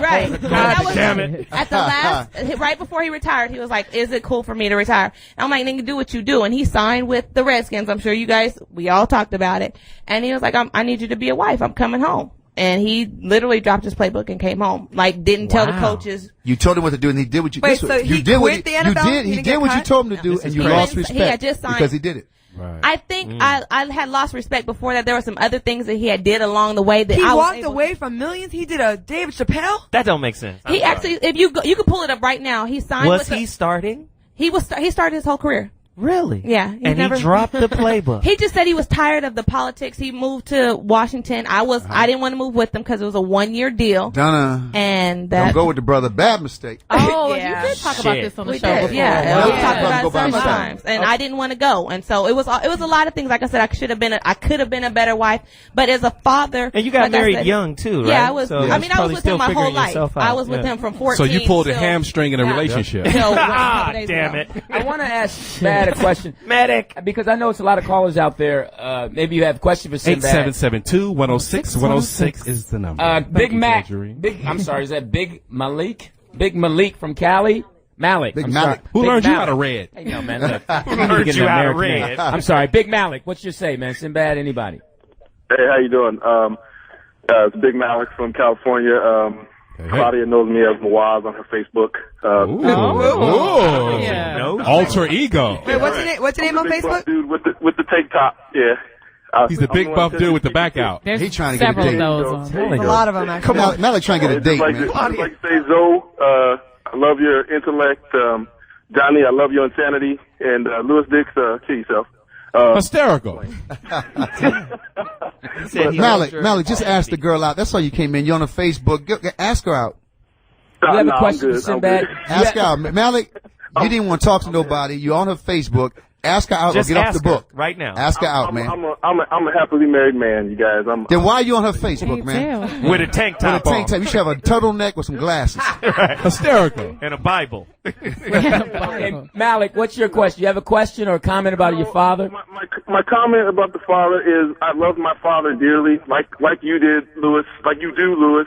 Right. That was damn it. at the last, right before he retired, he was like, is it cool for me to retire? And I'm like, nigga, do what you do. And he signed with the Redskins. I'm sure you guys, we all talked about it. And he was like, I need you to be a wife. I'm coming home. And he literally dropped his playbook and came home. Like, didn't tell the coaches. You told him what to do, and he did what you. Wait, so he did what quit the NFL? He did what you told him to do, and you lost respect He had just signed. because he did it. Right. I think I had lost respect before that. There were some other things that he had did along the way that He I was walked able away from millions. He did a David Chappelle. That don't make sense. He actually, if you can pull it up right now. He signed. Was with he starting? He started his whole career. Really? Yeah. He dropped the playbook. He just said he was tired of the politics. He moved to Washington. I didn't want to move with him because it was a 1-year deal. Donna. And Don't go with the brother. Bad mistake. Oh, Yeah. you did talk about this on the We show did, before. yeah. We talked about Go it by several himself. times, and I didn't want to go, and so it was a lot of things. Like I said, I could have been a better wife, but as a father, And you got like I married said, young too, right? Yeah, I was. So I you're mean, I was probably with him still my whole figuring life. yourself I out, was with yeah. him from 14. So you pulled a till- hamstring in a relationship. till Ah, 2 days damn ago. it. I want to ask Sinbad a question. Medic. Because I know it's a lot of callers out there. Maybe you have a question for Sinbad. 8772-106-106 is the number. Big Mac. Tanjareen. I'm sorry, is that Big Malik? Big Malik from Cali? Malik. Big I'm Malik. sorry. Who Big learned you Malik. how to read? Hey, no, man. Look. Who learned you how to read? I'm sorry. Big Malik. What's your say, man? Sinbad, anybody? Hey, how you doing? It's Big Malik from California. Claudia knows me as Mawaz on her Facebook. Ooh. Yeah. No. Alter ego. Wait, what's your name on Big buff Facebook? dude with the tank top. Yeah. He's the big buff dude with the back out. There's He trying to get a several of date. those. There's a lot of them, actually. Come on, Malik trying to get a date, Like man. I'd like to say, Zoe, I love your intellect. Johnny, I love your insanity. And Lew Dix, kill yourself. Hysterical. Malik, just ask the girl out. That's why you came in. You're on the Facebook. Ask her out. You have a I'm question for good. Sinbad? Ask her out. Malik, you didn't want to talk to nobody. You're on her Facebook. Ask her out Just or get off ask the book. her right now. Ask her out, man. I'm a happily married man, you guys. Then why are you on her Facebook, man? Tell. With a tank With a top tank top. You should have a turtleneck with some glasses. Hysterical. and a Bible. Hey, Malik, what's your question? You have a question or a comment about your father? My comment about the father is I love my father dearly, like you did, Lewis, like you do, Lewis.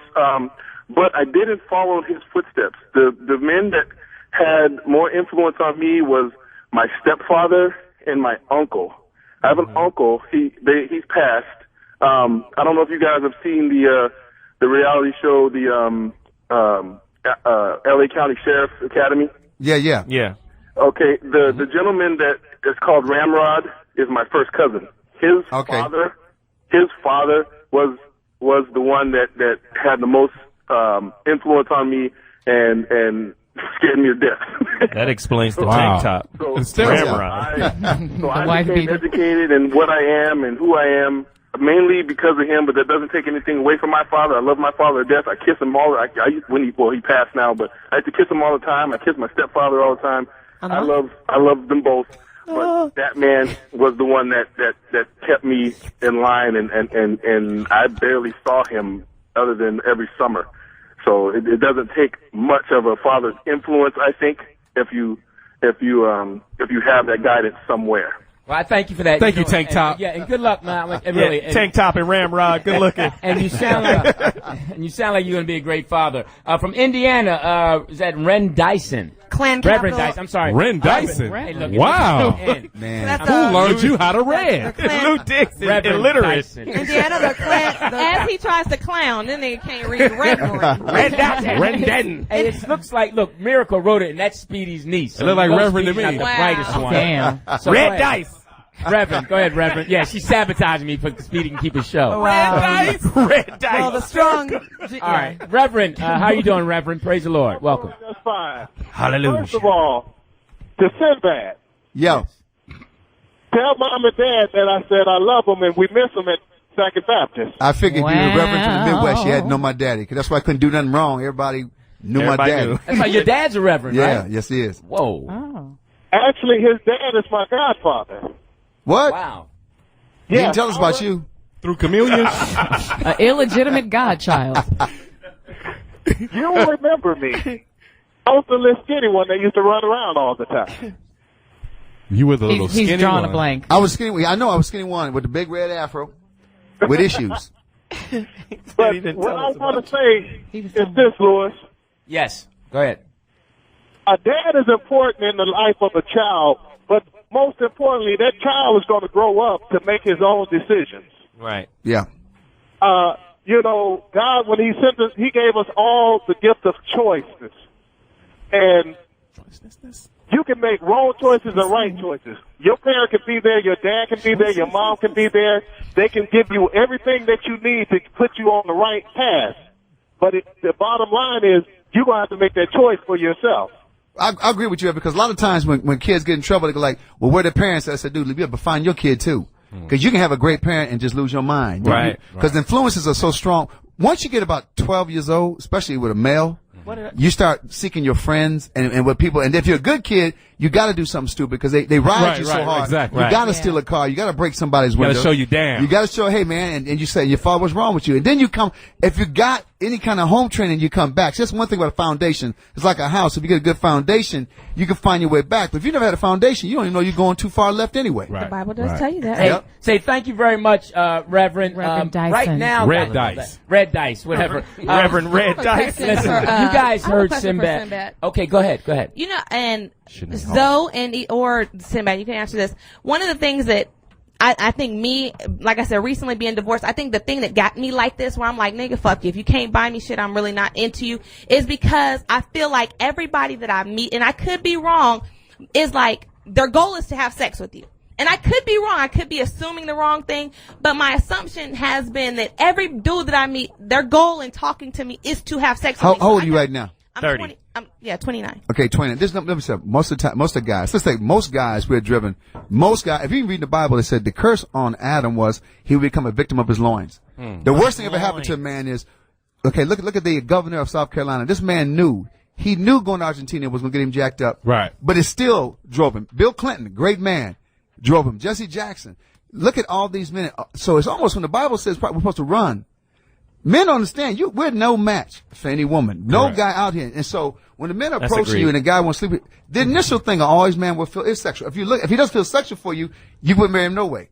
But I didn't follow his footsteps. The men that had more influence on me was my stepfather and my uncle. I have an uncle. He's passed. I don't know if you guys have seen the reality show, the LA County Sheriff's Academy. Yeah. Okay, the gentleman that is called Ramrod is my first cousin. His father was the one that had the most influence on me and scared me to death. That explains the Wow. tank top. So I became educated in what I am and who I am, mainly because of him, but that doesn't take anything away from my father. I love my father to death. I kiss him all. He passed now, but I used to kiss him all the time. I kiss my stepfather all the time. I love them both. But that man was the one that kept me in line, and I barely saw him other than every summer. So it doesn't take much of a father's influence, I think, if you have that guidance somewhere. Well, I thank you for that. Thank you, Tank Top. And good luck, man. Really, Tank Top and Ramrod, good looking. And you sound like you're going to be a great father. From Indiana, is that Ren Dyson? Clan Reverend capital. Dyson. I'm sorry. Ren Dyson. Hey, look, Wow. Man. Who learned you how to read? Lew Dix is Reverend illiterate. Dyson. Indiana, the clan. As he tries to clown, then they can't read Reverend. Red Dyson. Red Dyson. Hey, it looks like, Miracle wrote it, and that's Speedy's niece. So It looked like you know Reverend to Speedy's me. not the Wow. brightest one. Damn. So Red go ahead. Dice. Reverend, go ahead, Reverend. Yeah, she's sabotaging me for Speedy can keep his show. Wow. Red Dice. Well, the strong. All right, Reverend, how you doing, Reverend? Praise the Lord. Welcome. That's fine. Hallelujah. First of all, to Sinbad, Yo. tell Mom and Dad that I said I love them and we miss them at Second Baptist. I figured you were a reverend from the Midwest. You had to know my daddy. 'Cause that's why I couldn't do nothing wrong. Everybody knew my Everybody daddy. knew. That's like your dad's a Reverend, Yeah, right? yes he is. Whoa. Oh. Actually, his dad is my godfather. What? Wow. He didn't tell us about you. Through communion? An illegitimate godchild. You don't remember me. I was the little skinny one that used to run around all the time. You were the little skinny one. He's drawn a blank. I was skinny. I know I was skinny one with the big red afro with issues. But what I want to say is this, Louis. Yes. Go ahead. A dad is important in the life of a child, but most importantly, that child is going to grow up to make his own decisions. Right. Yeah. You know, God, when He sent us, He gave us all the gift of choices. And you can make wrong choices and right choices. Your parent can be there, your dad can be there, your mom can be there. They can give you everything that you need to put you on the right path. But the bottom line is, you're going to have to make that choice for yourself. I agree with you, because a lot of times when kids get in trouble, they go like, well, where their parents at? I said, dude, you have to find your kid too. Because you can have a great parent and just lose your mind. Right. Because influences are so strong. Once you get about 12 years old, especially with a male, you start seeking your friends and what people, and if you're a good kid, you got to do something stupid because they ride you so hard. Exactly. You got to steal a car. You got to break somebody's window. You got to show you damn. You got to show, hey man, and you say, your father, what's wrong with you? And then you come, if you got any kind of home training, you come back. So that's one thing about a foundation. It's like a house. If you get a good foundation, you can find your way back. But if you never had a foundation, you don't even know you're going too far left anyway. The Bible does tell you that. Hey, say thank you very much, Reverend. Dyson. Right now, Red Dice. Red Dice, whatever. Reverend Red Dice. Listen, you guys heard Sinbad. Sinbad. Okay, go ahead. You know, and Zoe or Sinbad, you can answer this. One of the things that I think me, like I said, recently being divorced, I think the thing that got me like this, where I'm like, nigga, fuck you. If you can't buy me shit, I'm really not into you, is because I feel like everybody that I meet, and I could be wrong, is like, their goal is to have sex with you. And I could be wrong. I could be assuming the wrong thing. But my assumption has been that every dude that I meet, their goal in talking to me is to have sex with me. How old are you right now? I'm 30. 20. 29. Okay, 20. Let me say, most of the time, most of the guys, let's say most guys, we're driven. Most guys, if you read the Bible, it said the curse on Adam was he would become a victim of his loins. The worst thing ever happened to a man is, okay, look at the governor of South Carolina. This man he knew going to Argentina was going to get him jacked up. Right. But it still drove him. Bill Clinton, great man, drove him. Jesse Jackson. Look at all these men. So it's almost when the Bible says we're supposed to run. Men understand we're no match for any woman. No Correct. guy out here. And so when the men are approaching you and the guy wants to sleep with you, the initial thing always man will feel is sexual. If he doesn't feel sexual for you, you wouldn't marry him no way.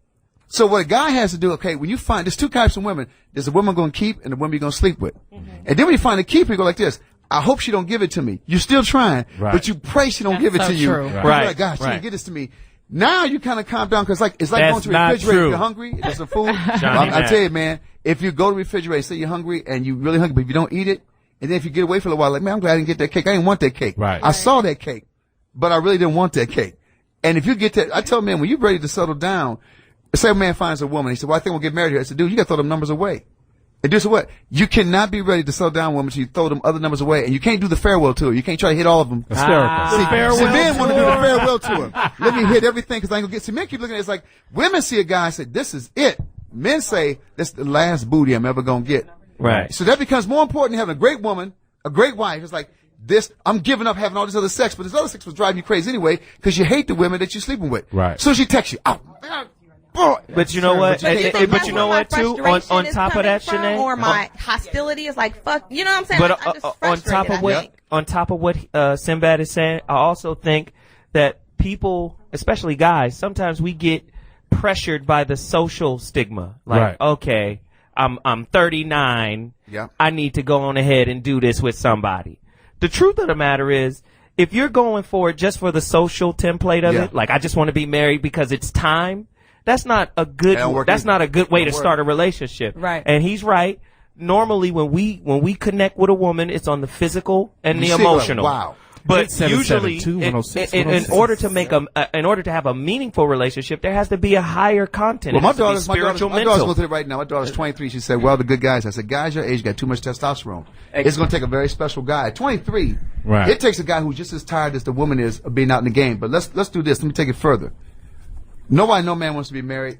So what a guy has to do, okay, when you find there's two types of women. There's a woman going to keep and the woman you're going to sleep with. And then when you find a keeper, you go like this. I hope she don't give it to me. You're still trying, but you pray she don't give it to you. True. Right. Like, gosh, she didn't get this to me. Now you kind of calm down because it's like going to the refrigerator. If you're hungry, there's some food. I tell you, man, if you go to the refrigerator, say you're hungry and you're really hungry, but if you don't eat it, and then if you get away for a while, like, man, I'm glad I didn't get that cake. I didn't want that cake. Right. I saw that cake, but I really didn't want that cake. And if you get that, I tell men, when you're ready to settle down, say a man finds a woman, he said, well, I think we'll get married here. I said, dude, you got to throw them numbers away. And do so what? You cannot be ready to settle down women until you throw them other numbers away. And you can't do the farewell to her. You can't try to hit all of them. Hysterical. See, men want to do the farewell to her. Let me hit everything because I ain't going to get. See, men keep looking at it. It's like women see a guy and say, this is it. Men say, that's the last booty I'm ever going to get. Right. So that becomes more important than having a great woman, a great wife. It's like, this, I'm giving up having all this other sex, but this other sex was driving you crazy anyway because you hate the women that you're sleeping with. Right. So she texts you, oh, boy. But you know what? But you know what too? On Is top of that, coming from, Shanae. or my hostility is like, fuck, you know what I'm saying? But I'm just on top frustrated, of what Sinbad is saying, I also think that people, especially guys, sometimes we get pressured by the social stigma. Like, okay, I'm 39. Yeah. I need to go on ahead and do this with somebody. The truth of the matter is, if you're going for it just for the social template of it, like I just want to be married because it's time, that's not a good way to start a relationship. Right. And he's right. Normally when we connect with a woman, it's on the physical and the emotional. Wow. But usually, in order to have a meaningful relationship, there has to be a higher content. Well, my daughter's daughter's going through it right now. My daughter's 23. She said, well, the good guys. I said, guys your age got too much testosterone. It's going to take a very special guy. At 23, it takes a guy who's just as tired as the woman is of being out in the game. But let's do this. Let me take it further. No man wants to be married.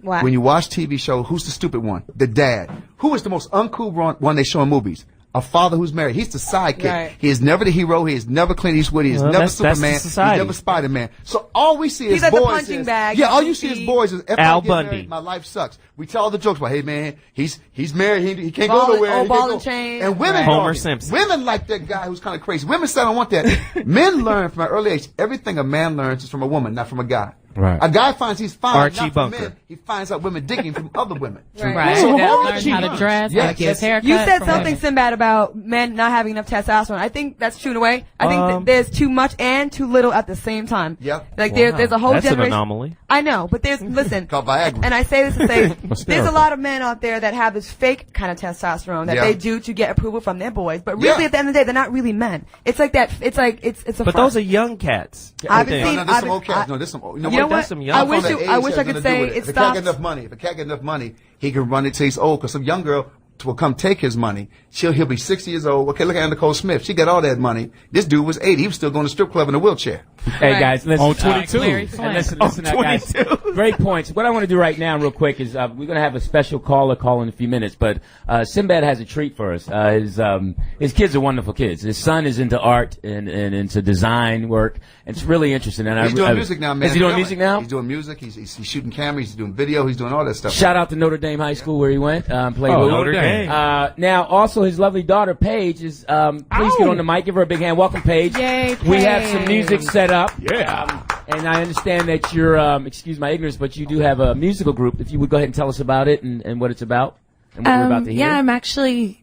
Why? When you watch TV show, who's the stupid one? The dad. Who is the most uncool one they show in movies? A father who's married. He's the sidekick. Right. He is never the hero. He is never Clint Eastwood. He is never that's the Superman. He's society. never Spider-Man. So all we see He's is like the boys. punching bag. Yeah, all you see is boys. Is, if Al I get Bundy. married, my life sucks. We tell all the jokes about, hey man, he's married. He can't Ball go and- nowhere. oh, He ball can't and go. chain. And women, Homer dog it. Simpson. Women like that guy who's kind of crazy. Women say I don't want that. Men learn from an early age. Everything a man learns is from a woman, not from a guy. Right. A guy finds he's fine, Archie not from Bunker. men. He finds out women digging from other women. Right. So They'll all learn Archie how to does. dress, how to Yes, get his haircut. You said from something, women. Sinbad, about men not having enough testosterone. I think that's true in a way. I think that there's too much and too little at the same time. Yep. Like there's a whole That's an generation. anomaly. I know, but there's listen. Called Viagra. And I say this to say there's a terrible. lot of men out there that have this fake kind of testosterone that Yeah. they do to get approval from their boys, but really Yeah. at the end of the day they're not really men. It's like that. It's like it's a. But front. those are young cats. I've I been think. seeing- No, there's I've some been- old cats. No, there's some. You know You know what? what? That's some young I cats. wish That you- age I wish has I could nothing to do say with it If a cat stopped. get enough money, he can run it till he's old. Because some young girl will come take his money. He'll be 60 years old. Okay, look at Nicole Smith. She got all that money. This dude was 80. He was still going to strip club in a wheelchair. Hey guys, listen. On 22. Larry And Flynn. listen, guys. Great points. What I want to do right now, real quick, is we're going to have a special caller call in a few minutes. But Sinbad has a treat for us. His kids are wonderful kids. His son is into art and into design work. And it's really interesting. And He's doing music now, man. Is he doing music now? He's doing music. He's shooting cameras. He's doing video. He's doing all that stuff. Shout out to Notre Dame High School where he went. Played Oh, with Notre Dame. now, also his lovely daughter Paige is. Please get on the mic. Give her a big hand. Welcome, Paige. Yay, We have Paige. some music set up. Yeah. And I understand that you're. Excuse my ignorance, but you do have a musical group. If you would go ahead and tell us about it and what it's about and what we're about to hear. Yeah, I'm actually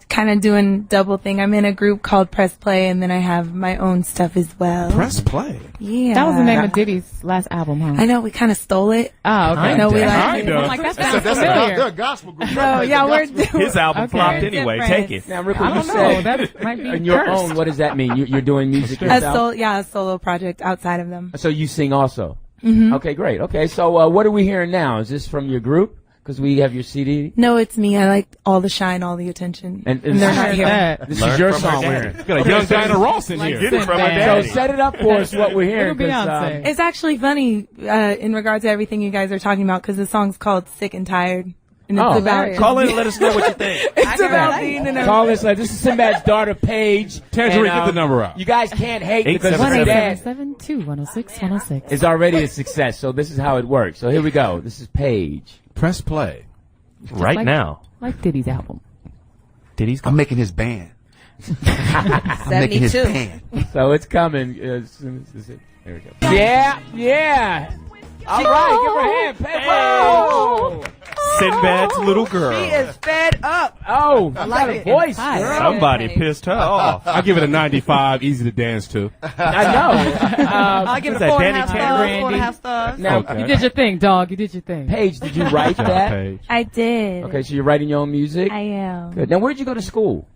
kind of doing double thing. I'm in a group called Press Play, and then I have my own stuff as well. Press play. Yeah. That was the name of Diddy's last album, huh? I know, we kind of stole it. Oh, okay. I know we like Kinda. I'm like, that sounds They're familiar. a gospel group. No, yeah, we're doing His album Okay. flopped anyway. Different. Take it. Now, Rick, I when you don't know. say That might be on your cursed. own, what does that mean? You're doing music a yourself? a solo project outside of them. So you sing also? Mhm. Okay, great. Okay, so what are we hearing now? Is this from your group? Because we have your CD. No, it's me. I like all the shine, all the attention. And they're I not heard here. that. This Learn is your from her song we're daddy. hearing. Got a young Diana Ross in here. Get it from her Sinbad. daddy. So set it up for us what we're hearing. Little 'cause, Beyonce. It's actually funny in regards to everything you guys are talking about because the song's called Sick and Tired. And it's Oh, about Call in and let us know what you think. it's about being in a Call this. This is Sinbad's daughter, Paige. Tanjareen, And, get the number out. You guys can't hate because her 1-877 dad 206 is already a success. So this is how it works. So here we go. This is Paige. Press play. Right like- now. Like Diddy's album. Diddy's I'm making his band. I'm making his 72. band. So it's coming. As soon as here we go. Yeah, yeah. All right, give her a hand. Paige. Oh. Sinbad's little girl. She is fed up. Oh, I you like got a it. voice, Hi. girl. Somebody pissed her off. I'll give it a 95. Easy to dance to. I know. I'll give it that 4.5 Danny stars. Tanjareen? 4.5 stars. Now, Okay. You did your thing, dog. You did your thing. Paige, did you write Good job, that? Paige. I did. Okay, so you're writing your own music? I am. Good. Now, where did you go to school?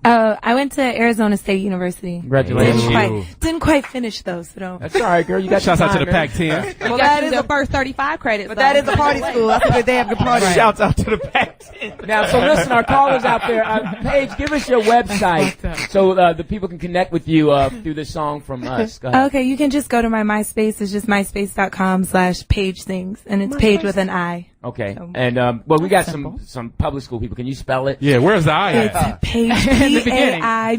I went to Arizona State University. Congratulations. Didn't quite finish though, so don't. That's all right, girl. You got Shouts your out to time, the girl. Pac-10. Well, that is the first 35 credits. but that is a party school. That's a good day of good party. Shouts out to the Pac-10. Now, so listen, our callers out there, Paige, give us your website so the people can connect with you through this song from us. Go ahead. Okay, you can just go to my MySpace. It's just myspace.com/Paige Sings, and it's Paige with an I. Okay. And, well, we got some public school people. Can you spell it? Yeah, where's the I It's at? Paige PAIGESINGS.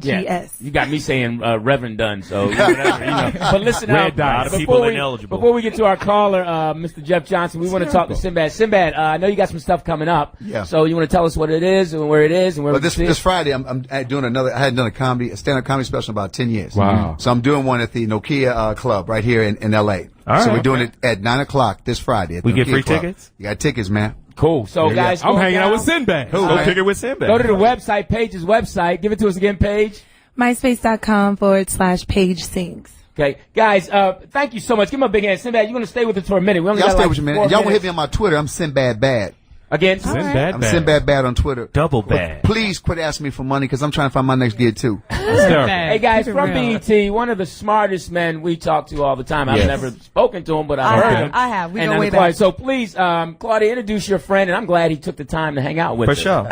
Yeah. You got me saying Reverend Dunn, so whatever, you know. But listen, Red dot. A lot of people ineligible. before we get to our caller, Mr. Jeff Johnson, we want to talk to Sinbad. Sinbad, I know you got some stuff coming up. Yeah. So you want to tell us what it is and where it is and where But we can see it? this Friday, I'm doing another. I hadn't done a stand-up comedy special in about 10 years. Wow. So I'm doing one at the Nokia Club right here in L.A. All so right. we're doing it at 9:00 this Friday. At We the get Nokia free Club. tickets? You got tickets, man. Cool. So, guys, I'm go hanging out down. with Sinbad. Who, Go man? kick it with Sinbad. Go to the website, Paige's website. Give it to us again, Paige. myspace.com/Paige Sings. Okay, guys, thank you so much. Give him a big hand. Sinbad, you're going to stay with us for a minute. We only Y'all got stay like with you, man. 4 Y'all want to hit minutes. me on my Twitter? I'm Sinbad Bad. Again? Sinbad I'm bad. Sinbad Bad on Twitter. Double But bad. please quit asking me for money because I'm trying to find my next gig too. Hey guys, from BET, one of the smartest men we talk to all the time. I've never spoken to him, but I've heard him. I have. We and go way back. So please, Claudia, introduce your friend, and I'm glad he took the time to hang out with us. For sure.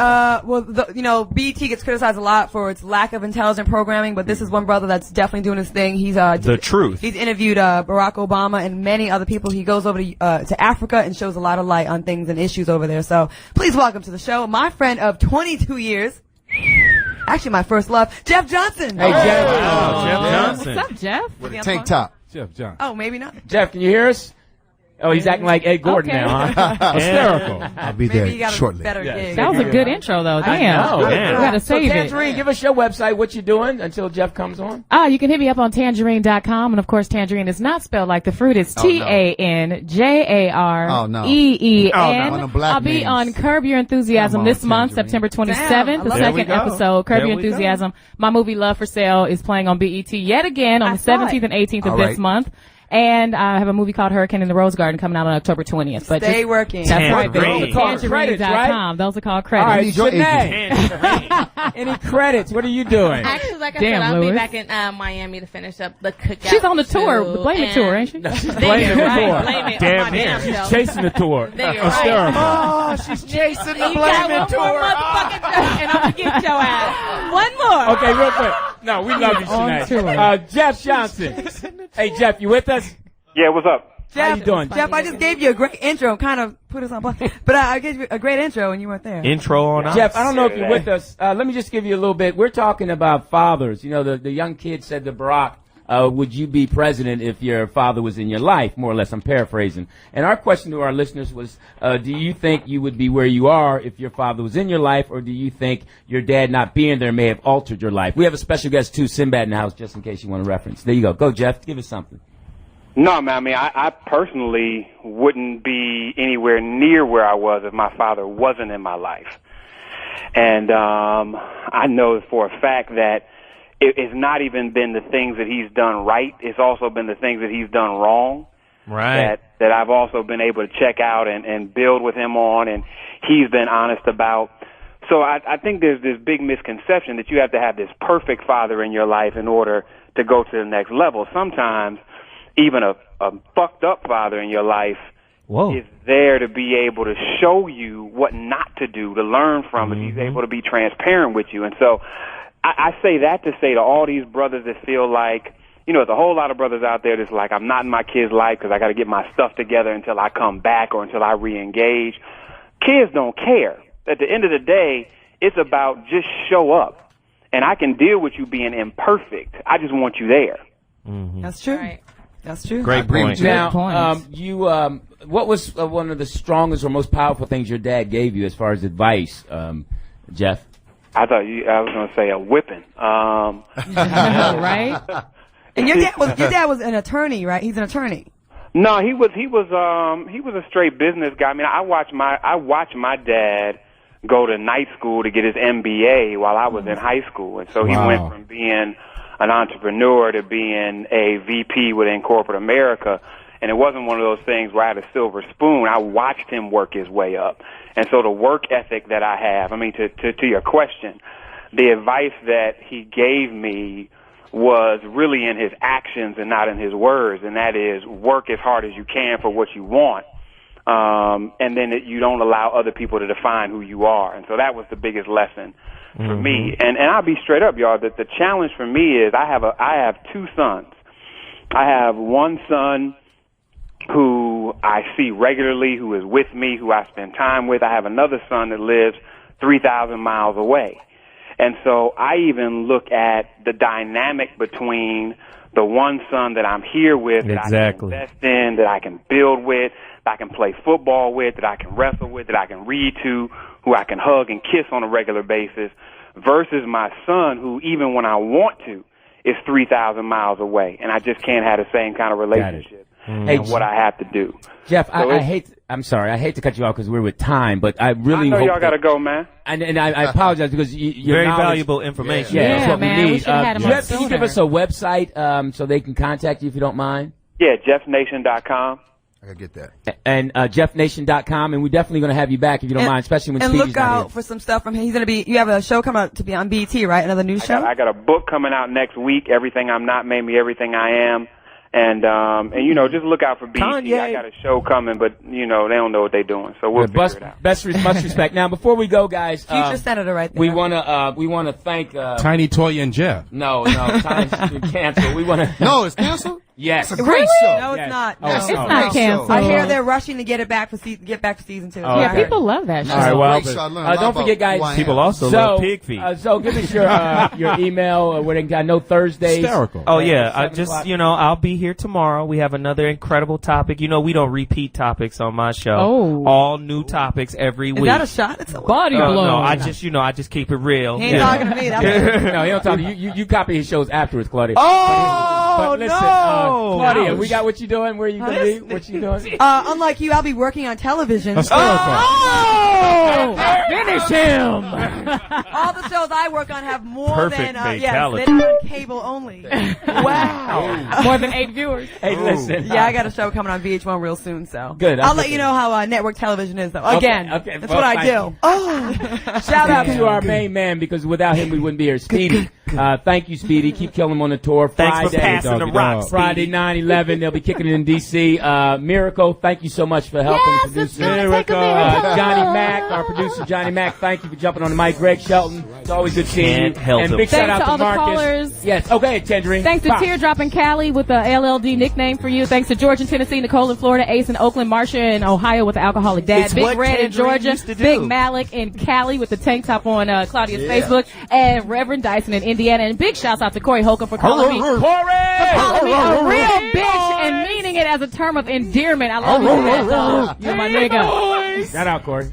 Well, BET gets criticized a lot for its lack of intelligent programming, but this is one brother that's definitely doing his thing. He's the truth. He's interviewed Barack Obama and many other people. He goes over to Africa and shows a lot of light on things and issues over there. So please welcome to the show my friend of 22 years. Actually, my first love, Jeff Johnson. Hey, Jeff. Jeff Johnson. What's up, Jeff? With a tank top. Jeff Johnson. Oh, maybe not. Jeff, can you hear us? Oh, he's acting like Ed Gordon now, huh? Hysterical. I'll be Maybe there you got shortly. a better gig. That was a good intro, though. Damn. know. You gotta save it. Tanjareen, give us your website, what you doing until Jeff comes on. You can hit me up on Tanjareen.com. And of course, Tanjareen is not spelled like the fruit. It's Tanjareen. On the black I'll be names. on Curb Your Enthusiasm this month, Tanjareen. September 27th, Damn, the I love second it. episode. Curb There Your we go. Enthusiasm. My movie Love for Sale is playing on BET yet again on the saw 17th and 18th of All this right. month. And I have a movie called Hurricane in the Rose Garden coming out on October 20th. But Stay working. That's right, baby. Those are called credits, right? Tanjareen.com. Those are called All right, credits. Shanae. Any credits? What are you doing? Actually, like I Damn, said, I'll Louis. be back in Miami to finish up the cookout. She's on the tour, too, the Blame It tour, ain't she? No, she's There blaming you the go, right. tour. Blame it Damn on my it. damn She's self. chasing the tour. There you're Hysterical. right. Oh, she's chasing the You Blame got It one tour. more motherfucking joke, and I'm gonna get your ass. One more. Okay, real quick. No, we love you, On tour. Shanae. Jeff Johnson. Hey, Jeff, you with us? Yeah, what's up? How you doing? Jeff, I just gave you a great intro, kind of put us on blast. But I gave you a great intro and you weren't there. Intro on us. Jeff, I don't know if you're with us. Let me just give you a little bit. We're talking about fathers. You know, the young kid said to Barack, would you be president if your father was in your life? More or less, I'm paraphrasing. And our question to our listeners was, do you think you would be where you are if your father was in your life, or do you think your dad not being there may have altered your life? We have a special guest, too, Sinbad, in the house, just in case you want to reference. There you go. Go, Jeff. Give us something. No, man, I mean, I personally wouldn't be anywhere near where I was if my father wasn't in my life. And I know for a fact that it's not even been the things that he's done right. It's also been the things that he's done wrong. Right. That I've also been able to check out and build with him on, and he's been honest about. So I think there's this big misconception that you have to have this perfect father in your life in order to go to the next level. Sometimes even a fucked up father in your life is there to be able to show you what not to do, to learn from it. He's able to be transparent with you. And so I say that to say to all these brothers that feel like, you know, there's a whole lot of brothers out there that's like, I'm not in my kid's life because I got to get my stuff together until I come back or until I re-engage. Kids don't care. At the end of the day, it's about just show up. And I can deal with you being imperfect. I just want you there. That's true. Right. That's true. Great point. Now, what was one of the strongest or most powerful things your dad gave you as far as advice, Jeff? I thought I was going to say a whipping. Right? And your dad was an attorney, right? He's an attorney. No, he was a straight business guy. I mean, I watched my dad go to night school to get his MBA while I was in high school, and so he went from being an entrepreneur to being a VP within corporate America. And it wasn't one of those things where I had a silver spoon. I watched him work his way up. And so the work ethic that I have, I mean, to your question, the advice that he gave me was really in his actions and not in his words, and that is work as hard as you can for what you want, and then you don't allow other people to define who you are. And so that was the biggest lesson for me. And I'll be straight up, y'all, that the challenge for me is I have two sons. I have one son who I see regularly, who is with me, who I spend time with. I have another son that lives 3,000 miles away. And so I even look at the dynamic between the one son that I'm here with, that I can invest in, that I can build with, that I can play football with, that I can wrestle with, that I can read to, who I can hug and kiss on a regular basis, versus my son who, even when I want to, is 3,000 miles away. And I just can't have the same kind of relationship. And what I have to do. Jeff, I'm sorry, I hate to cut you off because we're with time, but I really know hope y'all got to go, man. And I apologize because you're very valuable information. Yeah, that's what man, we need. we should have had him on Jeff, can you give sooner. us a website so they can contact you if you don't mind? Yeah, jeffnation.com. I gotta get that. And JeffNation.com, and we're definitely going to have you back if you don't mind, especially when and Speedy's look not out here. for some stuff from him. He's gonna be. You have a show coming out to be on BT, right? Another news show. I got a book coming out next week. Everything I'm Not made me everything I am. And you know, just look out for BT. Kanye. I got a show coming, but you know, they don't know what they're doing, so we'll figure it out. Much respect. Now, before we go, guys, Future senator, right there. we want to thank Tiny Toya and Jeff. No, Tiny's canceled. We want to. No, it's canceled. Yes, It's a great show. No, it's Yes. not. Oh, No. it's not canceled. I hear they're rushing to get it back for season 2. Oh, Yeah, okay. people love that show. All right, well, Great show. I learned a lot don't forget, about who I guys. am. People also So, love pig feet. so give us your email. Where they got no Thursdays. Hysterical. Oh yeah, I 7 just o'clock. I'll be here tomorrow. We have another incredible topic. You know, we don't repeat topics on my show. Oh. All new topics every Is week. that a shot? It's a Body blow. No, I just keep it real. He ain't talking to me. That's No, he don't talk to you. You copy his shows afterwards, Claudia. Oh, but listen, no. Claudia, Ouch. we got what you doing. Where you gonna be? What you doing? unlike you, I'll be working on television. Oh! Finish him! All the shows I work on have more Perfect than fatality. they're on cable only. Wow. More than 8 viewers. Hey, listen. Yeah, I got a show coming on VH1 real soon, so Good. I'll let you know how network television is, though. Again, Okay. that's Well, what I thank do. you. Oh, shout out to our main man, because without him we wouldn't be here. Speedy. Thank you, Speedy. Keep killing him on the tour. Thanks Friday, for passing the rock, Friday, Speedy. 9/11. They'll be kicking it in D.C. Miracle, thank you so much for helping produce Miracle. Johnny Mack, our producer Johnny Mack, thank you for jumping on the mic. Greg Shelton, it's always good seeing you. Can't help And it. big shout Thanks out to to all the Marcus. callers. Yes, okay, Tanjareen. Thanks to Pop. Teardrop in Cali with the LLD nickname for you. Thanks to George in Tennessee, Nicole in Florida, Ace in Oakland, Marcia in Ohio with the alcoholic dad, It's Big what Red in Tanjareen Georgia, used to do. Big Malik in Cali with the tank top on Claudia's Facebook, and Reverend Dyson in Indiana. And big shouts out to Corey Holcomb for calling me. Corey! Calling me a real bitch and meaning it as a term of endearment. I love you, man. You're my nigga. Shout out, Corey.